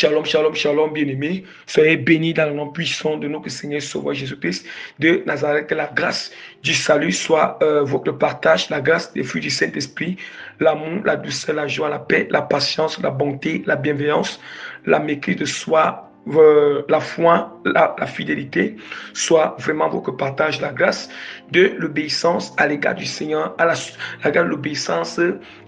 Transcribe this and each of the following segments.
Shalom, shalom, shalom, bien-aimés. Soyez bénis dans le nom puissant de notre Seigneur Sauveur Jésus-Christ de Nazareth. Que la grâce du salut soit votre partage, la grâce des fruits du Saint-Esprit, l'amour, la douceur, la joie, la paix, la patience, la bonté, la bienveillance, la maîtrise de soi, la foi, la fidélité, soit vraiment votre partage, la grâce de l'obéissance à l'égard du Seigneur, la grâce de l'obéissance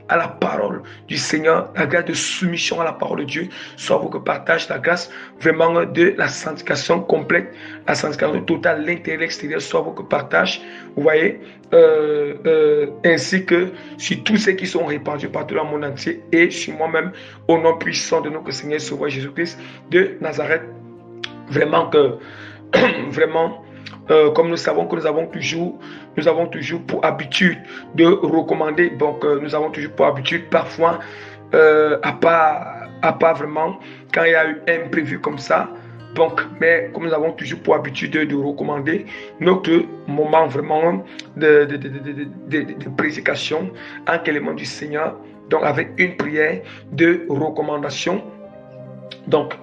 à la parole du Seigneur, la grâce de soumission à la parole de Dieu, soit votre partage, la grâce vraiment de la sanctification complète, la sanctification totale, l'intérieur, l'extérieur, soit votre partage, vous voyez, ainsi que sur tous ceux qui sont répandus partout dans le monde entier et sur moi-même, au nom puissant de notre Seigneur Sauveur Jésus-Christ de Nazareth. Vraiment que, vraiment, comme nous savons que nous avons toujours pour habitude de recommander, donc nous avons toujours pour habitude parfois, à part vraiment, quand il y a eu un imprévu comme ça, donc, mais comme nous avons toujours pour habitude de recommander notre moment vraiment de prédication en élément du Seigneur, donc avec une prière de recommandation. Donc,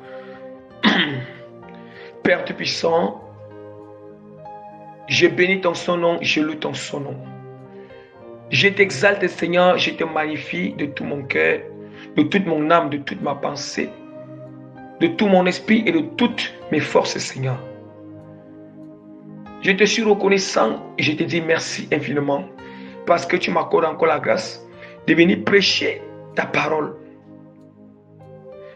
Père Tout-Puissant, je bénis ton son nom, je loue ton son nom. Je t'exalte, Seigneur, je te magnifie de tout mon cœur, de toute mon âme, de toute ma pensée, de tout mon esprit et de toutes mes forces, Seigneur. Je te suis reconnaissant et je te dis merci infiniment parce que tu m'accordes encore la grâce de venir prêcher ta parole.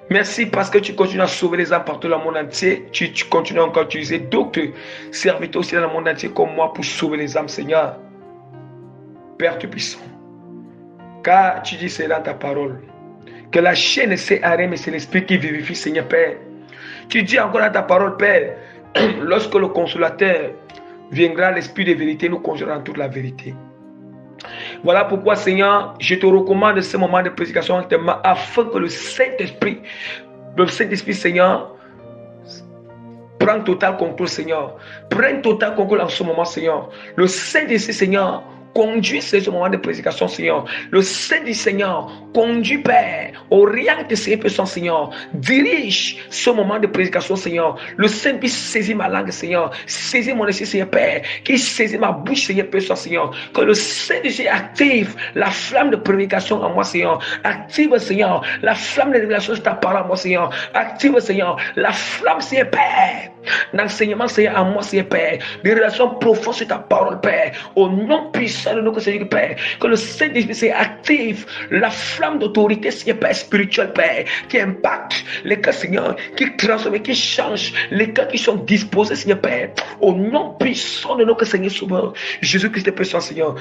Merci parce que tu continues à sauver les âmes partout dans le monde entier. Tu continues encore à utiliser d'autres serviteurs aussi dans le monde entier comme moi pour sauver les âmes, Seigneur. Père Tout-Puissant, car tu dis cela dans ta parole, que la chair ne sert à rien, mais c'est l'Esprit qui vivifie, Seigneur Père. Tu dis encore dans ta parole, Père, lorsque le Consolateur viendra, l'Esprit de vérité nous conduira dans toute la vérité. Voilà pourquoi, Seigneur, je te recommande ce moment de prédication afin que le Saint-Esprit, Seigneur, prenne total contrôle, Seigneur. Prenne total contrôle en ce moment, Seigneur. Le Saint-Esprit, Seigneur, conduis ce moment de prédication, Seigneur. Le Saint-Esprit, Seigneur, conduis, Père, oriente ces personnes, Seigneur. Dirige ce moment de prédication, Seigneur. Le Saint-Esprit saisit ma langue, Seigneur. Saisis mon esprit, Seigneur, Père. Qui saisit ma bouche, Seigneur, Seigneur. Que le Saint-Esprit active la flamme de prédication en moi, Seigneur. Active, Seigneur, la flamme de révélation de ta parole en moi, Seigneur. Active, Seigneur, la flamme, Seigneur, Père. D'enseignement, Seigneur, en moi, Seigneur, Père. Des relations profondes sur ta parole, Père. Au nom puissant de notre Seigneur, Père. Que le Saint-Esprit active la flamme d'autorité, Seigneur, Père, spirituel, Père. Qui impacte les cas, Seigneur. Qui transforme, qui change les cas qui sont disposés, Seigneur, Père. Au nom puissant de notre Seigneur Sauveur, Jésus-Christ, puissant, Seigneur.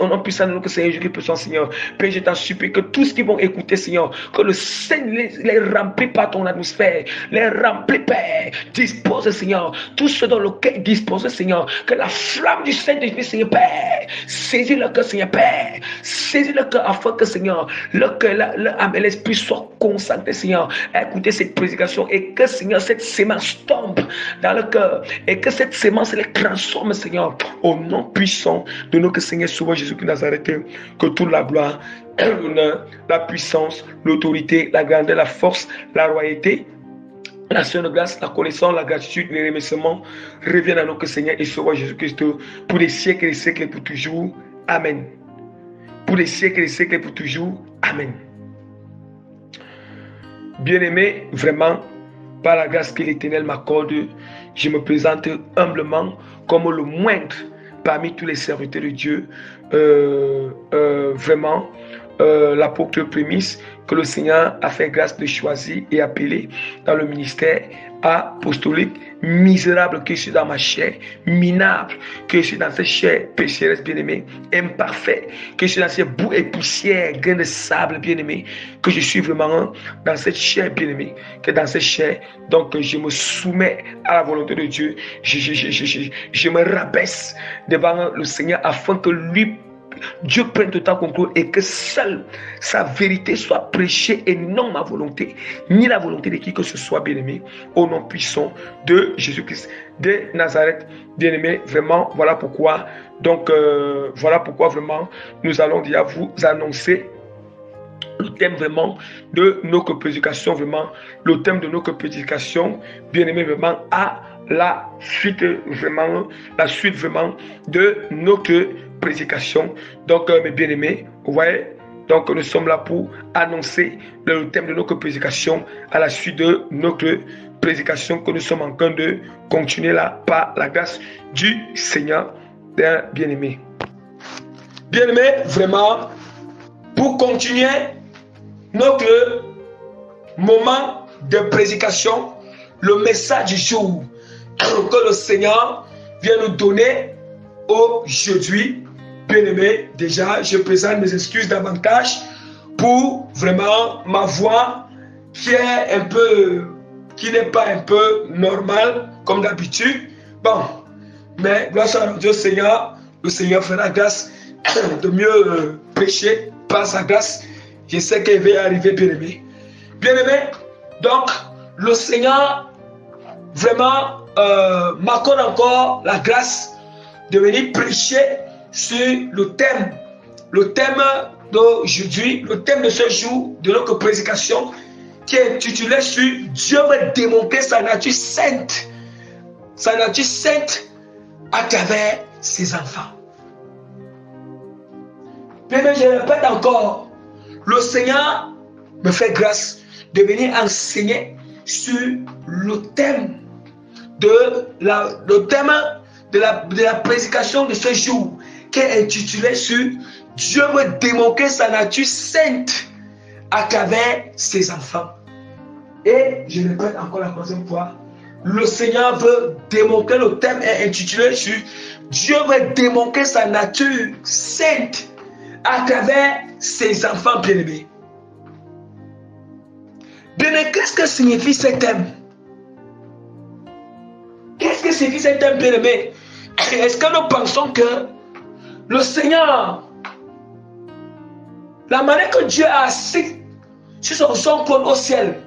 Au nom puissant de notre Seigneur, Jésus-Christ, puissant, Seigneur. Père, je t'en supplie que tous qui vont écouter, Seigneur, que le Seigneur les remplit par ton atmosphère. Les remplit, Père. Dispose, Seigneur, tout ce dont le cœur dispose, Seigneur, que la flamme du Saint-Esprit, Seigneur Père, saisis le cœur, Seigneur Père, saisis le cœur afin que, Seigneur, le cœur, l'âme et l'esprit soient concentrés, Seigneur, à écouter cette prédication et que, Seigneur, cette sémence tombe dans le cœur et que cette sémence les transforme, Seigneur, au nom puissant de notre Seigneur Sauveur Jésus-Christ Nazareth, que toute la gloire, l'honneur, la puissance, l'autorité, la grandeur, la force, la royauté, la sainte grâce, la connaissance, la gratitude, les remerciements reviennent à notre Seigneur et Sauveur Jésus-Christ pour les siècles et les siècles et pour toujours. Amen. Pour les siècles et les siècles et pour toujours. Amen. Bien-aimé, vraiment, par la grâce que l'Éternel m'accorde, je me présente humblement comme le moindre parmi tous les serviteurs de Dieu. Vraiment, l'apôtre prémisse que le Seigneur a fait grâce de choisir et appeler dans le ministère apostolique, misérable que je suis dans ma chair, minable que je suis dans cette chair pécheresse bien-aimée, imparfait que je suis dans cette boue et poussière, grain de sable bien-aimé, que je suis vraiment dans cette chair bien-aimée, que dans cette chair, donc je me soumets à la volonté de Dieu, je me rabaisse devant le Seigneur afin que lui, Dieu prenne total contrôle et que seule sa vérité soit prêchée et non ma volonté, ni la volonté de qui que ce soit, bien-aimé, au nom puissant de Jésus-Christ de Nazareth, bien-aimé. Vraiment, voilà pourquoi, donc, voilà pourquoi vraiment nous allons déjà vous annoncer le thème vraiment de notre prédication, vraiment, le thème de notre prédication, bien aimé, vraiment, à la suite, vraiment, de notre prédication. Donc, mes bien-aimés, vous voyez, donc nous sommes là pour annoncer le thème de notre prédication à la suite de notre prédication que nous sommes en train de continuer là par la grâce du Seigneur, bien-aimé. Bien-aimé, vraiment, pour continuer notre moment de prédication, le message du jour que le Seigneur vient nous donner aujourd'hui, bien-aimé, déjà, je présente mes excuses davantage pour vraiment ma voix qui n'est pas un peu normale comme d'habitude. Bon, mais grâce à Dieu Seigneur, le Seigneur fera grâce de mieux prêcher par sa grâce. Je sais qu'il va y arriver, bien-aimé. Bien-aimé, donc, le Seigneur vraiment m'accorde encore la grâce de venir prêcher sur le thème d'aujourd'hui, le thème de ce jour, de notre prédication, qui est intitulé sur Dieu veut démontrer sa nature sainte à travers ses enfants. Mais je répète encore, le Seigneur me fait grâce de venir enseigner sur le thème de la prédication de ce jour, qui est intitulé sur Dieu veut démontrer sa nature sainte à travers ses enfants. Et je répète encore la troisième fois, le Seigneur veut démontrer, le thème est intitulé sur Dieu veut démontrer sa nature sainte à travers ses enfants bien-aimés. Bien-aimés, qu'est-ce que signifie ce thème? Qu'est-ce que signifie ce thème, bien-aimé? Est-ce que nous pensons que le Seigneur, la manière que Dieu a assis sur son trône au ciel,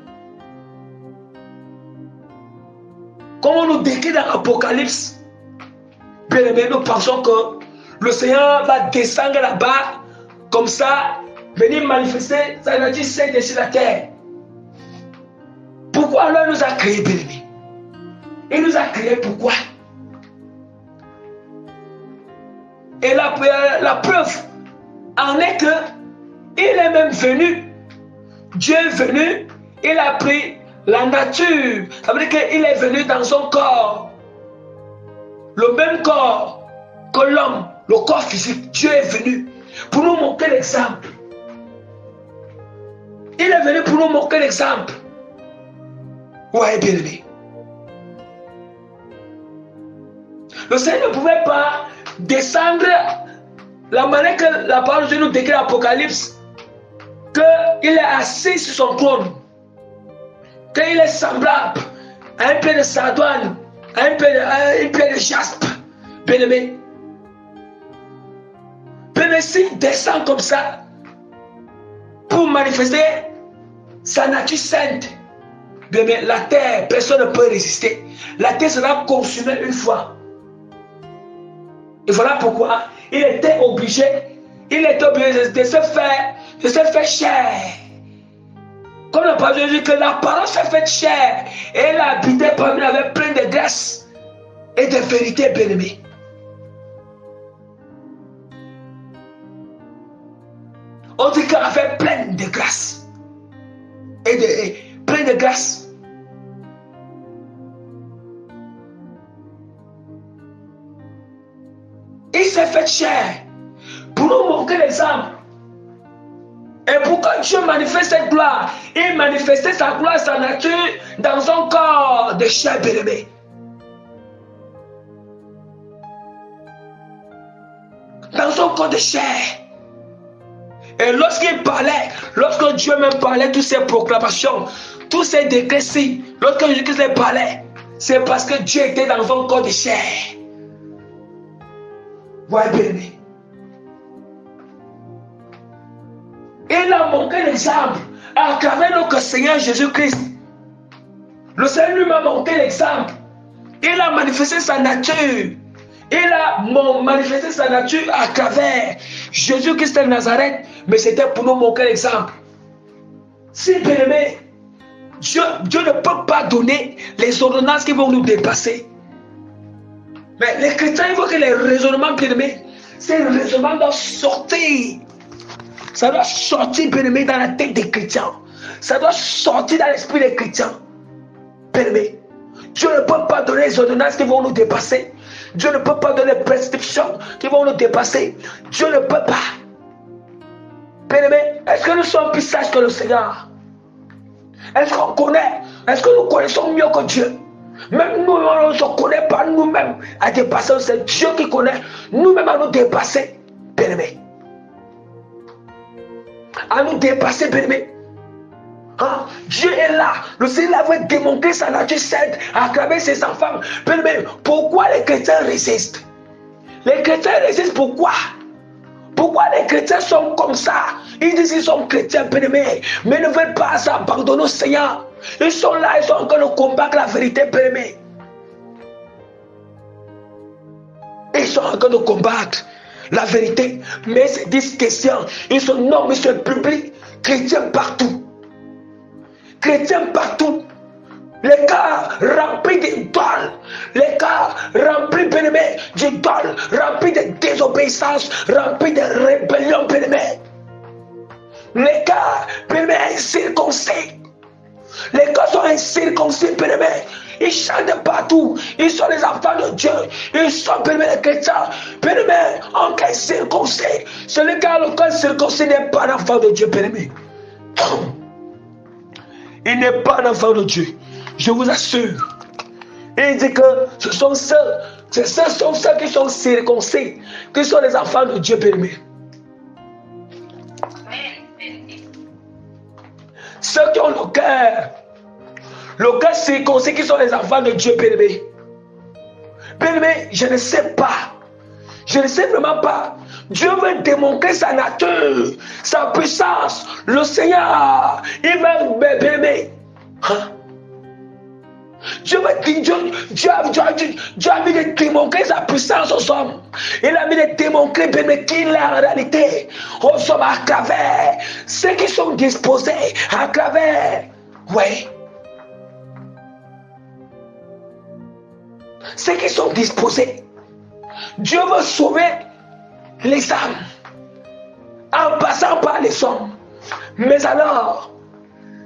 comme on nous décrit dans l'Apocalypse, bien-aimé, nous pensons que le Seigneur va descendre là-bas, comme ça, venir manifester sa nature sainte sur la terre. Pourquoi alors il nous a créés, bien-aimé? Il nous a créés pourquoi? Et la preuve en est que il est même venu, Dieu est venu, il a pris la nature, ça veut dire qu'il est venu dans son corps, le même corps que l'homme, le corps physique. Dieu est venu pour nous montrer l'exemple. Il est venu pour nous montrer l'exemple. Ouais, bien aimé. Le Seigneur ne pouvait pas descendre la manière que la parole de Dieu nous décrit l'Apocalypse, qu'il est assis sur son trône, qu'il est semblable à un pied de sardoine, à un pied de jaspe, bien aimé. Bien aimé, s'il descend comme ça pour manifester sa nature sainte, bien aimé, la terre, personne ne peut résister. La terre sera consumée une fois. Et voilà pourquoi il était obligé de se faire chair. Comme la parole de Dieu dit que la parole s'est faite chair et elle habitait parmi nous avec plein de grâce et de vérité, bien-aimée. On dit qu'elle avait plein de grâce et plein de grâce. Il s'est fait chair pour nous montrer l'exemple. Et pourquoi Dieu manifeste cette gloire? Il manifestait sa gloire, sa nature dans un corps de chair, bien-aimé. Dans un corps de chair. Et lorsqu'il parlait, lorsque Dieu même parlait, toutes ces proclamations, tous ces décrets-ci, lorsque Jésus parlait, c'est parce que Dieu était dans un corps de chair. Voyez bien. Il a montré l'exemple à travers notre Seigneur Jésus-Christ. Le Seigneur lui m'a montré l'exemple. Il a manifesté sa nature. Il a manifesté sa nature à travers Jésus-Christ de Nazareth. Mais c'était pour nous montrer l'exemple. Si, bien-aimé, Dieu ne peut pas donner les ordonnances qui vont nous dépasser. Mais les chrétiens, ils voient que les raisonnements, bien-aimés, ces raisonnements doivent sortir. Ça doit sortir, bien-aimé, dans la tête des chrétiens. Ça doit sortir dans l'esprit des chrétiens. Bien-aimé, Dieu ne peut pas donner les ordonnances qui vont nous dépasser. Dieu ne peut pas donner les prescriptions qui vont nous dépasser. Dieu ne peut pas. Bien-aimé, est-ce que nous sommes plus sages que le Seigneur? Est-ce qu'on connaît? Est-ce que nous connaissons mieux que Dieu? Même nous, on ne se connaît pas nous-mêmes à dépasser. C'est Dieu qui connaît nous-mêmes à nous dépasser. Bien-aimé. À nous dépasser, bien-aimé. Hein? Dieu est là. Le Seigneur veut démontrer sa nature sainte à travers ses enfants. Bien-aimé, pourquoi les chrétiens résistent? Les chrétiens résistent pourquoi? Pourquoi les chrétiens sont comme ça? Ils disent qu'ils sont chrétiens, bien-aimés, mais ne veulent pas s'abandonner au Seigneur. Ils sont là, ils sont en train de combattre la vérité, bien-aimés. Ils sont en train de combattre la vérité, mais c'est des questions. Ils sont non, monsieur public, chrétiens partout. Chrétiens partout. Les cas remplis d'idoles, les cas remplis, bien-aimés, d'idoles, remplis de désobéissance, remplis de rébellion, bien-aimés. Les cas, bien-aimés, incirconcis. Les cas sont incirconcis, bien-aimés. Ils chantent de partout. Ils sont les enfants de Dieu. Ils sont, bien-aimés, les chrétiens. Bien-aimés, en cas circoncis. Celui qui a le cœur circoncis n'est pas un enfant de Dieu, bien-aimé. Il n'est pas un enfant de Dieu. Je vous assure. Il dit que ce sont ceux qui sont circoncis, qui sont les enfants de Dieu, bien-aimé. Ceux qui ont le cœur circoncis, qui sont les enfants de Dieu, bien-aimé. Bien-aimé, je ne sais pas. Je ne sais vraiment pas. Dieu veut démontrer sa nature, sa puissance. Le Seigneur, il veut, bien-aimé. Hein? Dieu a envie de démontrer sa puissance aux hommes. Il a envie de démontrer qu'il est en réalité aux hommes à travers ceux qui sont disposés, à travers, oui, ceux qui sont disposés. Dieu veut sauver les âmes en passant par les hommes. Mais alors,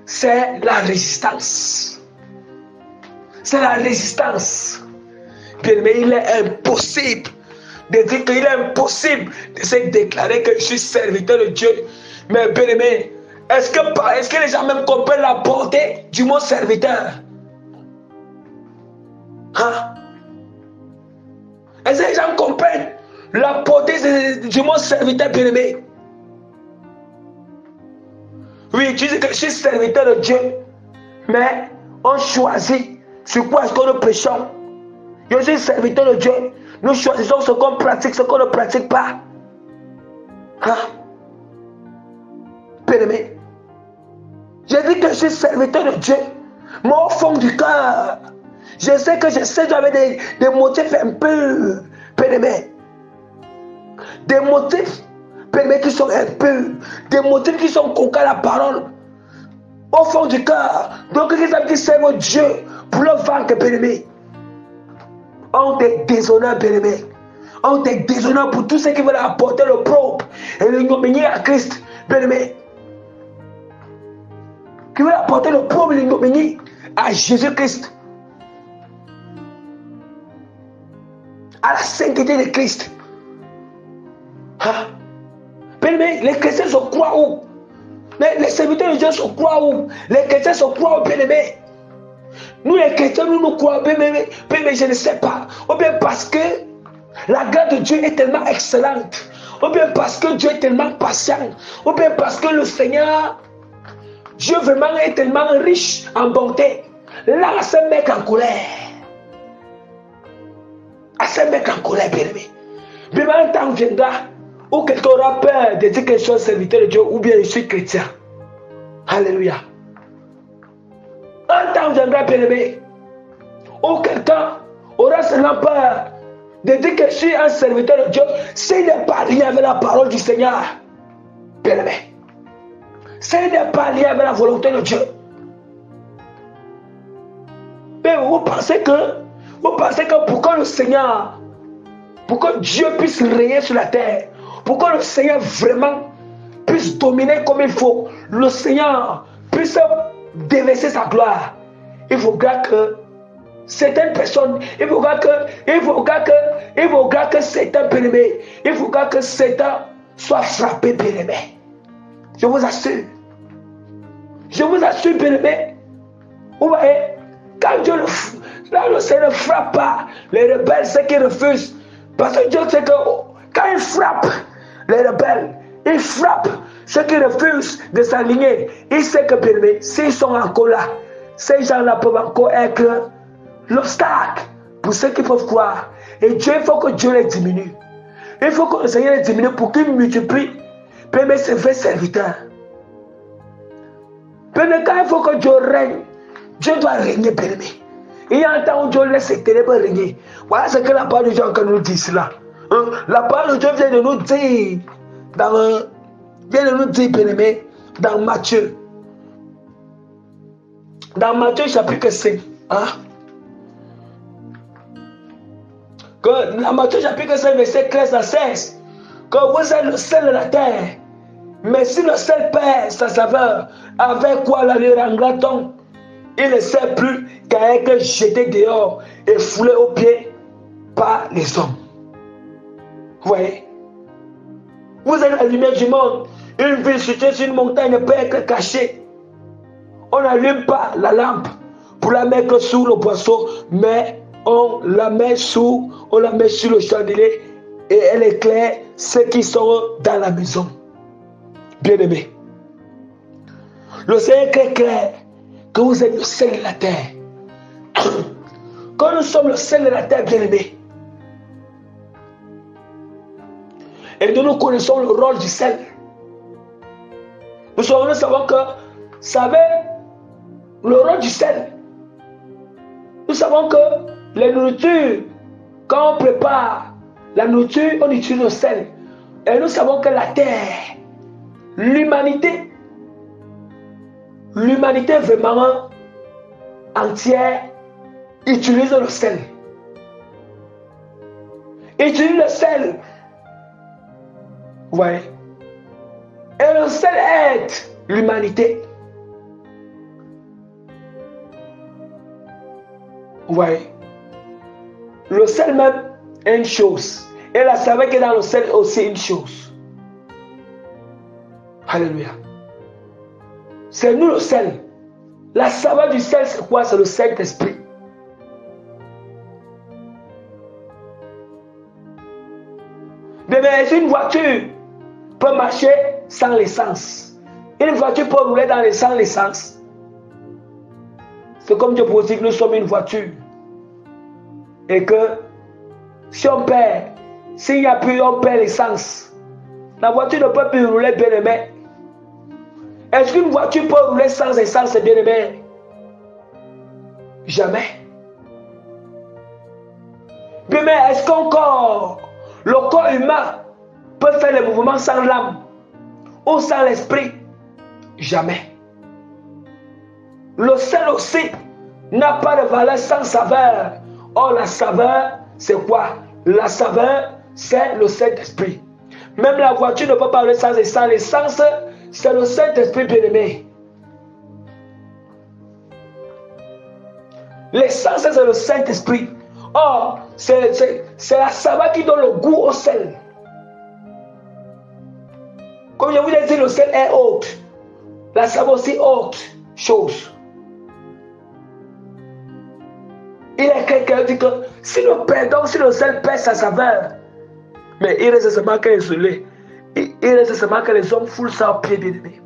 c'est la résistance. C'est la résistance. Bien-aimé, il est impossible de dire qu'il est impossible de se déclarer que je suis serviteur de Dieu. Mais bien-aimé, est-ce que les gens même comprennent la portée du mot serviteur? Hein? Est-ce que les gens comprennent la portée du mot serviteur, bien-aimé? Oui, tu dis que je suis serviteur de Dieu, mais on choisit sur quoi est-ce que nous prêchons. Je suis serviteur de Dieu. Nous choisissons ce qu'on pratique, ce qu'on ne pratique pas. Hein? Bien-aimé, j'ai dit que je suis serviteur de Dieu, mais au fond du cœur, je sais que j'avais des motifs un peu, bien-aimé. Des motifs, bien-aimé, qui sont un peu, des motifs qui sont contre la parole. Au fond du cœur. Donc, les gens qui servent Dieu pour le vaincre, bien-aimé. On te déshonore, bien-aimé. On te déshonore pour tous ceux qui veulent apporter le propre et l'ignominie à Christ, bien-aimé. Qui veulent apporter le propre et l'ignominie à Jésus-Christ. À la sainteté de Christ. Hein? Bien-aimé, les chrétiens se croient où? Mais les serviteurs de Dieu se croient où? Les chrétiens se croient où, bien-aimé? Nous les chrétiens, nous croyons, bien-aimé, je ne sais pas. Ou bien parce que la grâce de Dieu est tellement excellente. Ou bien parce que Dieu est tellement patient. Ou bien parce que le Seigneur, Dieu vraiment est tellement riche en bonté. Là, à ce mec en colère. À ce mec en colère, bien-aimé. Mais un temps viendra où quelqu'un aura peur de dire que je suis serviteur de Dieu ou bien je suis chrétien. Alléluia. Un temps viendra, bien-aimé, où quelqu'un aura seulement peur de dire que je suis un serviteur de Dieu s'il n'est pas rien avec la parole du Seigneur. Bien-aimé, Ce n'est pas lié avec la volonté de Dieu. Mais vous pensez que pour que le Seigneur, pour que Dieu puisse régner sur la terre, pour que le Seigneur vraiment puisse dominer comme il faut, le Seigneur puisse déverser sa gloire, il faudra que certaines personnes, il faudra que certains bien-aimés, il faudra que certains soient frappés bien-aimés. Je vous assure, bien-aimés, vous voyez, quand Dieu le Seigneur ne frappe pas les rebelles, ceux qui refusent, parce que Dieu sait que quand il frappe les rebelles, il frappe ceux qui refusent de s'aligner. Il sait que, bien-aimés, s'ils sont encore là, ces gens-là peuvent encore être l'obstacle pour ceux qui peuvent croire. Et Dieu, il faut que Dieu les diminue. Il faut que le Seigneur les diminue pour qu'il multiplie, bien-aimés, ses vrais serviteurs. Bien-aimés, quand il faut que Dieu règne, Dieu doit régner, bien-aimé. Il y a un temps où Dieu laisse ses ténèbres régner. Voilà ce que la parole de Dieu nous dit cela. La parole de Dieu vient de nous dire, bien-aimé, dans Matthieu. Dans Matthieu chapitre 5. Dans Matthieu chapitre 5, verset 13 à 16. Que vous êtes le sel de la terre. Mais si le sel perd sa saveur, avec quoi la lui rendra-t-on? Il ne sert plus qu'à être jeté dehors et foulé aux pieds par les hommes. Vous voyez? Vous êtes la lumière du monde. Une ville située sur une montagne ne peut être cachée. On n'allume pas la lampe pour la mettre sous le boisseau, mais on la met sur le chandelier et elle éclaire ceux qui sont dans la maison. Bien-aimés, le Seigneur est très clair que vous êtes le sel de la terre. Quand nous sommes le sel de la terre, bien-aimés, et nous connaissons le rôle du sel. Nous savons que, savez, le rôle du sel. Nous savons que les nourritures, quand on prépare la nourriture, on utilise le sel. Et nous savons que la terre, l'humanité vraiment entière utilise le sel. Utilise le sel. Vous voyez? Et le sel aide l'humanité. Vous voyez? Le sel même est une chose. Et la saveur qui est dans le sel est aussi une chose. Alléluia. C'est nous le sel. La saveur du sel, c'est quoi? C'est le Saint-Esprit. Mais une voiture peut marcher sans l'essence. Une voiture peut rouler sans l'essence. C'est comme Dieu pour dire que nous sommes une voiture. Et que si on perd, s'il n'y a plus, on perd l'essence. La voiture ne peut plus rouler, bien aimé. Est-ce qu'une voiture peut rouler sans essence, bien aimé? Jamais. Bien aimé, est-ce qu'encore le corps humain peut faire les mouvements sans l'âme ou sans l'esprit? Jamais. Le sel aussi n'a pas de valeur sans saveur. Or, la saveur, c'est quoi? La saveur, c'est le Saint-Esprit. Même la voiture ne peut pas rouler sans essence. L'essence, c'est le Saint-Esprit bien-aimé. L'essence, c'est le Saint-Esprit. Or, c'est la saveur qui donne le goût au sel. Comme je vous ai dit, le sel est haute. La saveur aussi haute chose. Il y a quelqu'un qui dit que si nous perdons, si le sel perd sa saveur, mais il reste seulement que les soleils. Il reste seulement que les hommes foulent ça au pied, bien aimé.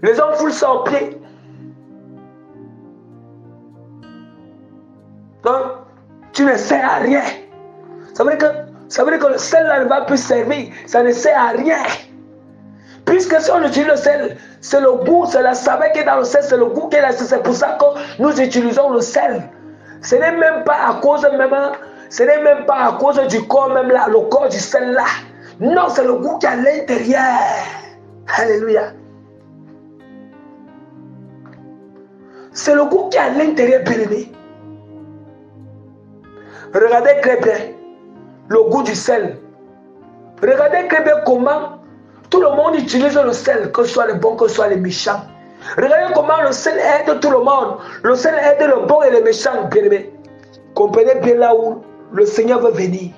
Les hommes foulent ça au pied. Donc, tu ne sers à rien. Ça veut dire que le sel là ne va plus servir. Ça ne sert à rien. Puisque si on utilise le sel, c'est le goût, c'est la saveur qui est dans le sel, c'est le goût qui est là. C'est pour ça que nous utilisons le sel. Ce n'est même pas à cause du corps même là, le corps du sel là. Non, c'est le goût qui est à l'intérieur. Alléluia. C'est le goût qui est à l'intérieur, bien-aimé. Regardez très bien le goût du sel. Regardez très bien comment tout le monde utilise le sel, que ce soit les bons, que ce soit les méchants. Regardez comment le sel aide tout le monde. Le sel aide le bon et les méchants, bien-aimé. Comprenez bien là où le Seigneur veut venir.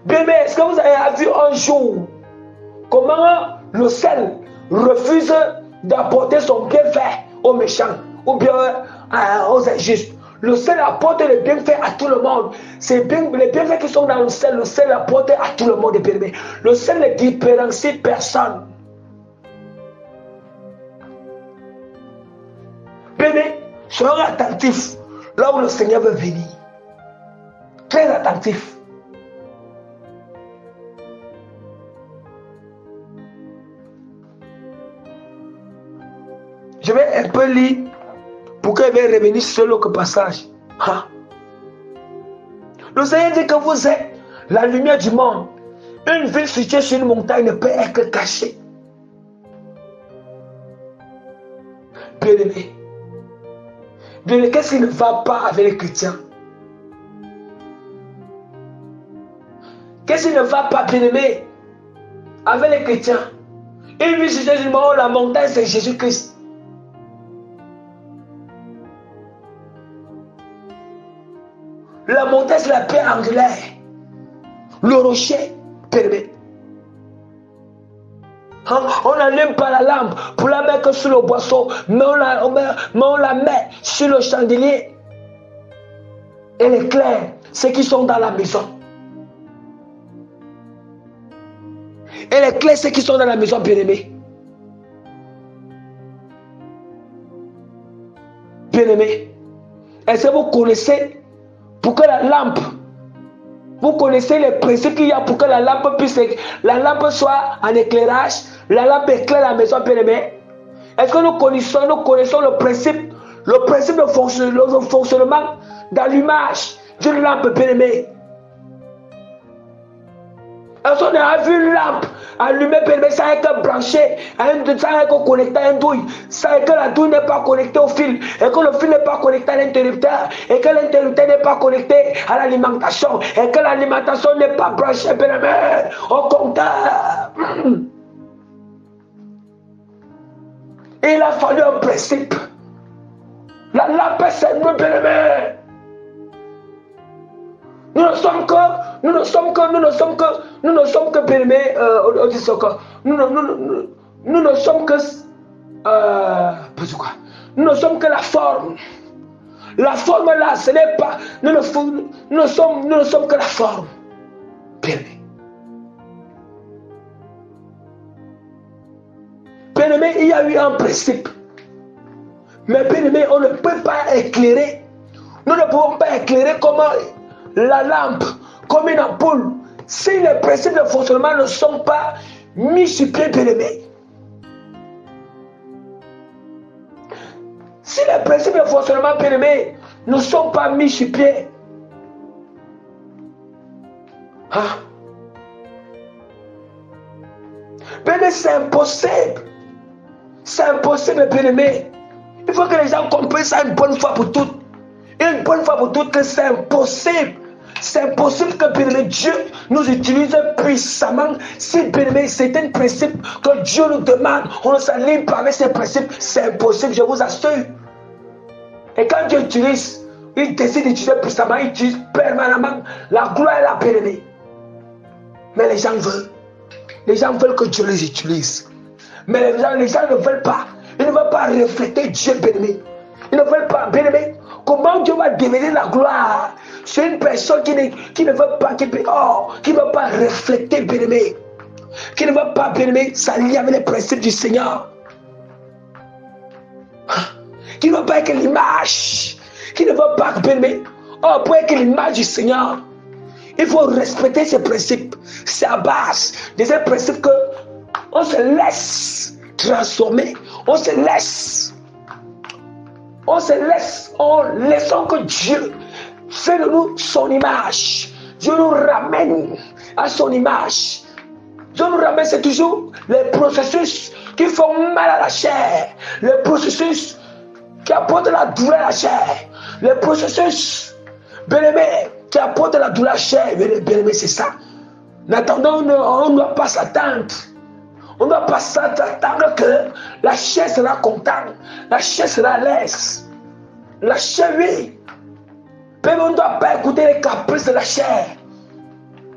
Bien-aimé, est-ce que vous avez vu un jour comment le sel refuse d'apporter son bienfait aux méchants ou bien aux injustes? Le sel apporte les bienfaits à tout le monde. C'est les bienfaits qui sont dans le sel apporte à tout le monde. Bien-aimé. Le sel ne différencie personne. Bien-aimé, soyez attentifs là où le Seigneur veut venir. Très attentifs. Je vais un peu lire pour qu'il va revenir sur l'autre passage. Hein? Le Seigneur dit que vous êtes la lumière du monde. Une ville située sur une montagne ne peut être cachée. Bien-aimé, bien-aimé, qu'est-ce qui ne va pas avec les chrétiens? Qu'est-ce qui ne va pas, bien-aimé, avec les chrétiens? Une ville située sur une montagne, la montagne c'est Jésus-Christ. La montagne, c'est la pierre angulaire. Le rocher, permet. Hein? On n'allume pas la lampe pour la mettre sur le boisseau, mais on la met sur le chandelier. Et l'éclair, ceux qui sont dans la maison. Et l'éclair, ceux qui sont dans la maison, bien-aimés. Bien-aimés, est-ce que vous connaissez pour que la lampe, vous connaissez les principes qu'il y a pour que la lampe soit en éclairage, la lampe éclaire la maison, bien-aimé. Est-ce que nous connaissons le principe de fonctionnement d'allumage d'une lampe, bien-aimé? Est-ce qu'on a vu une lampe allumée, bien-aimé, sans être branchée, sans être connectée à une douille, sans que la douille n'est pas connectée au fil, et que le fil n'est pas connecté à l'interrupteur, et que l'interrupteur n'est pas connecté à l'alimentation, et que l'alimentation n'est pas branchée, bien-aimé, au compteur. Et il a fallu un principe. La lampe, c'est nous, bien-aimé. Nous ne sommes que bien-aimés, nous ne sommes que nous ne sommes que la forme. La forme là, ce n'est pas, nous ne sommes que la forme. Bien-aimé. Bien-aimé, il y a eu un principe. Mais bien-aimé, on ne peut pas éclairer. Nous ne pouvons pas éclairer comment la lampe, comme une ampoule, si les principes de fonctionnement ne sont pas mis sur pied, bien-aimé. Si les principes de fonctionnement, bien-aimé, ne sont pas mis sur pied, hein? Bien-aimé, c'est impossible. C'est impossible, bien-aimé. Il faut que les gens comprennent ça une bonne fois pour toutes. Une bonne fois pour toutes que c'est impossible. C'est impossible que, bien-aimé, Dieu nous utilise puissamment. Si, bien-aimé, c'est un principe que Dieu nous demande, on ne s'aligne pas avec ces principes. C'est impossible, je vous assure. Et quand Dieu utilise, il décide d'utiliser puissamment, il utilise permanemment. La gloire est là, bien-aimé. Mais les gens veulent. Les gens veulent que Dieu les utilise. Mais les gens ne veulent pas. Ils ne veulent pas refléter Dieu, bien-aimé. Ils ne veulent pas, bien-aimé. Comment Dieu va devenir la gloire sur une personne qui ne veut pas, qui ne veut pas refléter, bien-aimé, qui ne veut pas, bien-aimé, s'allier avec les principes du Seigneur, qui ne veut pas être l'image, qui ne veut pas, bien-aimé, pour être l'image du Seigneur, il faut respecter ces principes. C'est à base de ces principes que on se laisse transformer, on se laisse, en laissant que Dieu fait de nous son image. Dieu nous ramène à son image. Dieu nous ramène, c'est toujours les processus qui font mal à la chair, les processus qui apportent la douleur à la chair, les processus, bien-aimé, qui apportent la douleur à la chair, bien-aimé, c'est ça. N'attendons, on ne doit pas s'attendre. On ne doit pas s'attendre que la chair sera contente, la chair sera à l'aise. La chair, oui. Mais on ne doit pas écouter les caprices de la chair.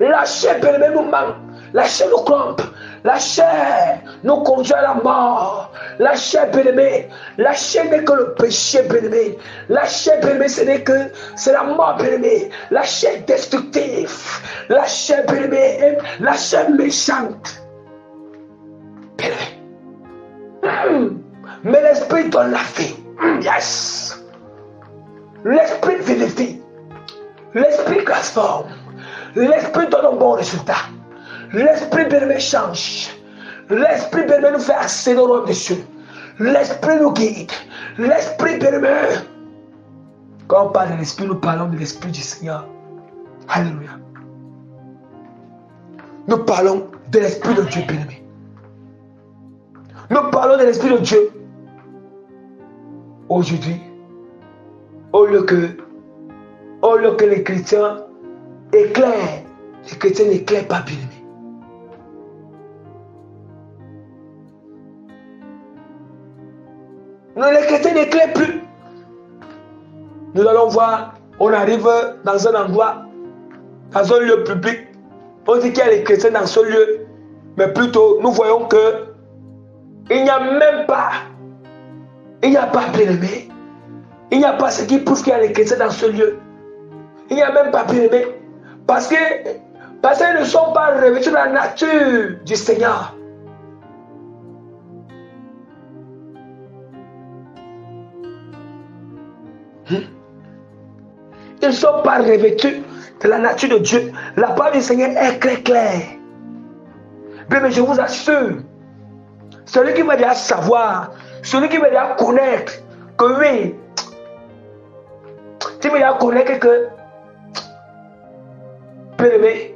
La chair, bien-aimé, nous manque. La chair nous crampe. La chair nous conduit à la mort. La chair, bien-aimé. La chair n'est que le péché, bien-aimé. La chair, bien-aimé, ce n'est que c'est la mort, bien-aimé. La chair destructive. La chair, bien-aimé. La chair méchante. Bien-aimé. Mais l'esprit donne la vie. Yes. L'esprit vérifie. L'esprit transforme. L'esprit donne un bon résultat. L'esprit bien-aimé change. L'esprit bien-aimé nous fait accéder au royaume des cieux. L'esprit nous guide. L'esprit bien-aimé. Quand on parle de l'esprit, nous parlons de l'esprit du Seigneur. Alléluia. Nous parlons de l'esprit de Dieu bien-aimé. Nous parlons de l'esprit de Dieu. Aujourd'hui, au lieu que les chrétiens éclairent, les chrétiens n'éclairent pas bien-aimé. Non, les chrétiens n'éclairent plus. Nous allons voir, on arrive dans un endroit, dans un lieu public, on dit qu'il y a les chrétiens dans ce lieu, mais plutôt nous voyons que il n'y a même pas, il n'y a pas bien-aimé. Il n'y a pas ce qui prouve qu'il y a les chrétiens dans ce lieu. Il n'y a même pas bien-aimé. Parce qu'ils ne sont pas revêtus de la nature du Seigneur. Ils ne sont pas revêtus de la nature de Dieu. La parole du Seigneur est très claire. Mais je vous assure, celui qui va déjà savoir, celui qui va déjà connaître que oui, tu vas déjà connaître que bien-aimé,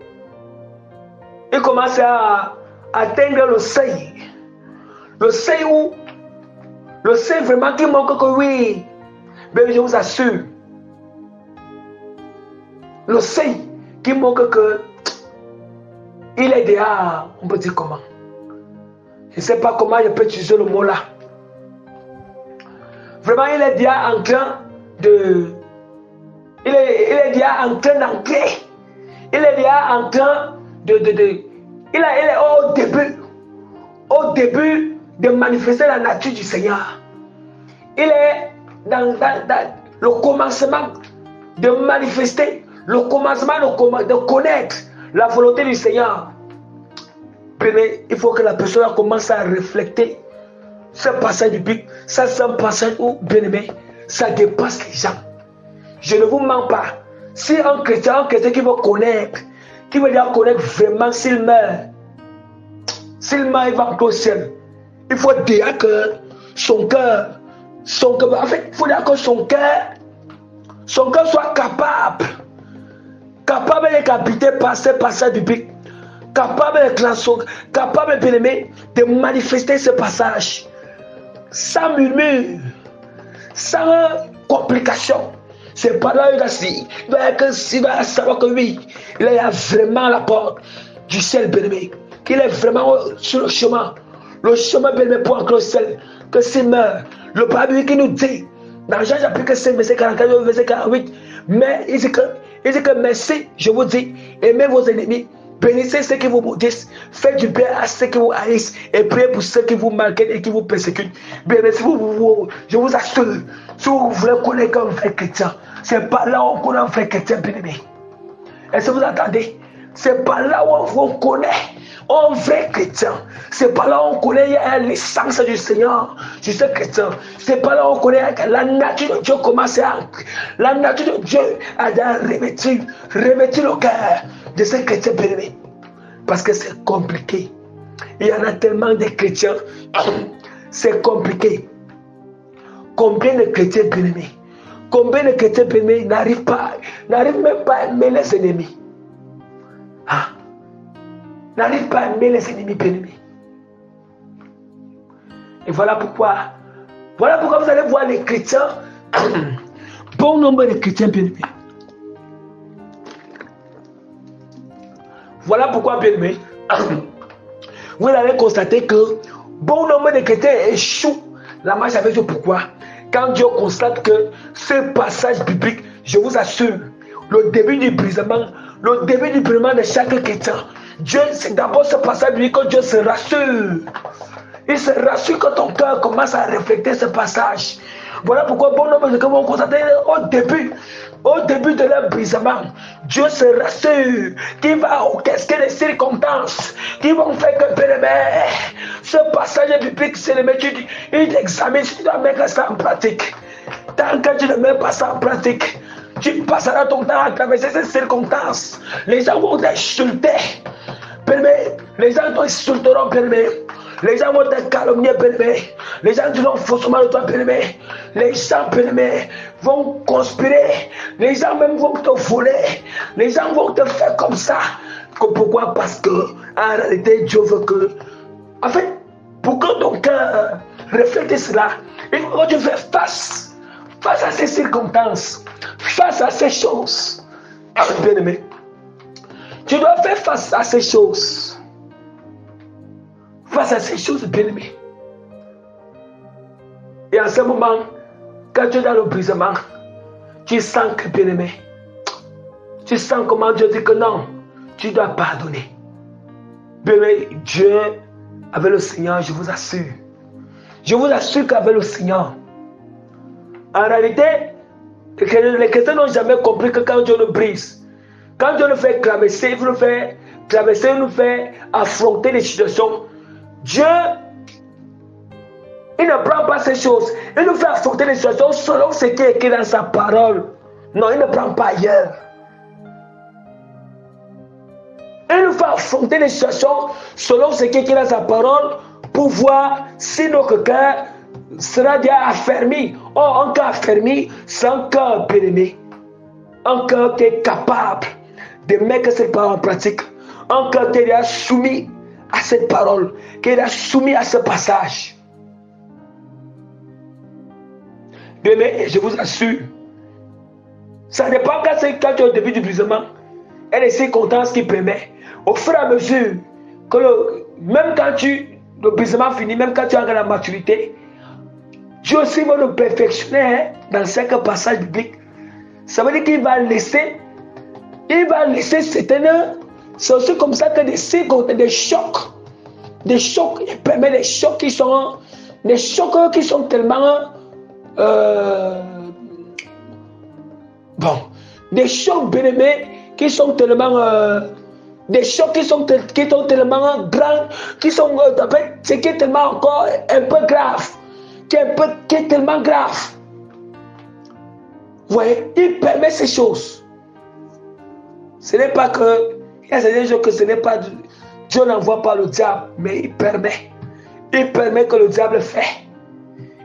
il commence à atteindre le seuil. Le seuil où, le seuil vraiment qui manque que oui, mais je vous assure, le seuil qui manque que il est déjà, on peut dire comment. Je ne sais pas comment je peux utiliser le mot là. Vraiment, il est déjà en train de... Il est déjà en train d'entrer. Il est déjà en train de... Il est au début de manifester la nature du Seigneur. Il est dans le commencement de manifester, le commencement de connaître la volonté du Seigneur. Mais il faut que la personne commence à refléter ce passage biblique. Ça, c'est un passage où, bien aimé, ça dépasse les gens. Je ne vous mens pas. Si un chrétien qui veut connaître, qui veut dire connaître vraiment s'il meurt, il va entrer au ciel. Il faut dire que son cœur, en fait, il faut dire que son cœur soit capable de capter par ce passage biblique. Capable bien aimé, de manifester ce passage sans murmure, sans complication. C'est pas là il va savoir que oui, il est vraiment à la porte du ciel bien aimé, qu'il est vraiment sur le chemin bien aimé pour entrer au ciel, que s'il meurt, le Bible qui nous dit dans Jean chapitre 5 verset 44 verset 48, mais il dit que merci, je vous dis, aimez vos ennemis, bénissez ceux qui vous maudissent, faites du bien à ceux qui vous haïssent et priez pour ceux qui vous maltraitent et qui vous persécutent. Bien, mais si je vous assure, si vous voulez connaître un vrai chrétien, c'est pas là où on connaît un vrai chrétien bien aimé. Est-ce que vous entendez? C'est pas là où on connaît un vrai chrétien. C'est pas là où on connaît l'essence du Seigneur, du ce chrétien. C'est pas là où on connaît la nature de Dieu commence à entrer. La nature de Dieu a revêtir le cœur de ces chrétiens bien-aimés. Parce que c'est compliqué. Il y en a tellement de chrétiens. C'est compliqué. Combien de chrétiens bien-aimés? Combien de chrétiens bien-aimés n'arrivent même pas à aimer les ennemis? n'arrive pas à aimer les ennemis bien-aimés. Et voilà pourquoi vous allez voir les chrétiens, bon nombre de chrétiens bien-aimés. Voilà pourquoi, bien-aimés, vous allez constater que bon nombre de chrétiens échouent la marche avec Dieu. Pourquoi? Quand Dieu constate que ce passage biblique, je vous assure, le début du brisement de chaque chrétien, Dieu, c'est d'abord ce passage biblique que Dieu se rassure. Il se rassure quand ton cœur commence à refléter ce passage. Voilà pourquoi bon nombre de chrétiens vont constater au début de leur brisement, Dieu se rassure qu'il va orchestrer les circonstances qui vont faire que, bien-aimé, ce passage biblique, c'est le métier, il examine si tu dois mettre ça en pratique. Tant que tu ne mets pas ça en pratique, tu passeras ton temps à traverser ces circonstances. Les gens vont t'insulter. Les gens t'insulteront, bien-aimé. Les gens vont te calomnier, bien-aimé. Les gens diront faussement de toi, bien-aimé. Les gens, bien-aimé, vont conspirer. Les gens même vont te voler. Les gens vont te faire comme ça. Pourquoi? Parce que, en réalité, Dieu veut que... En fait, pour que ton cœur reflète cela, il faut que tu fasses face à ces circonstances, face à ces choses. Bien-aimé, tu dois faire face à ces choses. Face à ces choses, bien-aimé. Et en ce moment, quand tu es dans le brisement, tu sens que, bien-aimé, tu sens comment Dieu dit que non, tu dois pardonner. Bien-aimé, Dieu, avec le Seigneur, je vous assure. Je vous assure qu'avec le Seigneur, en réalité, les chrétiens n'ont jamais compris que quand Dieu nous brise, quand Dieu nous fait traverser, il nous fait affronter les situations, Dieu, il ne prend pas ces choses. Il nous fait affronter les situations selon ce qui est écrit dans sa parole. Non, il ne prend pas ailleurs. Il nous fait affronter les situations selon ce qui est écrit dans sa parole pour voir si notre cœur sera déjà affermi. Or, un cœur affermi, c'est un cœur bien-aimé. Un cœur qui est capable de mettre cette parole en pratique. Un cœur qui est déjà soumis à cette parole, qui est déjà soumis à ce passage. Bien-aimé, je vous assure, ça dépend quand tu es au début du brisement et les circonstances qui permettent. Au fur et à mesure que même quand le brisement finit, même quand tu es dans la maturité, Dieu aussi va nous perfectionner dans chaque passage biblique. Ça veut dire qu'il va laisser certaines. C'est aussi comme ça que des chocs, il permet des chocs qui sont tellement des chocs bien-aimés qui sont tellement des chocs qui sont tellement grands, ce qui est tellement encore un peu grave, qui est tellement grave. Vous voyez, il permet ces choses. Ce n'est pas que il y a des choses que ce n'est pas Dieu n'envoie pas le diable, mais il permet. Il permet que le diable fait.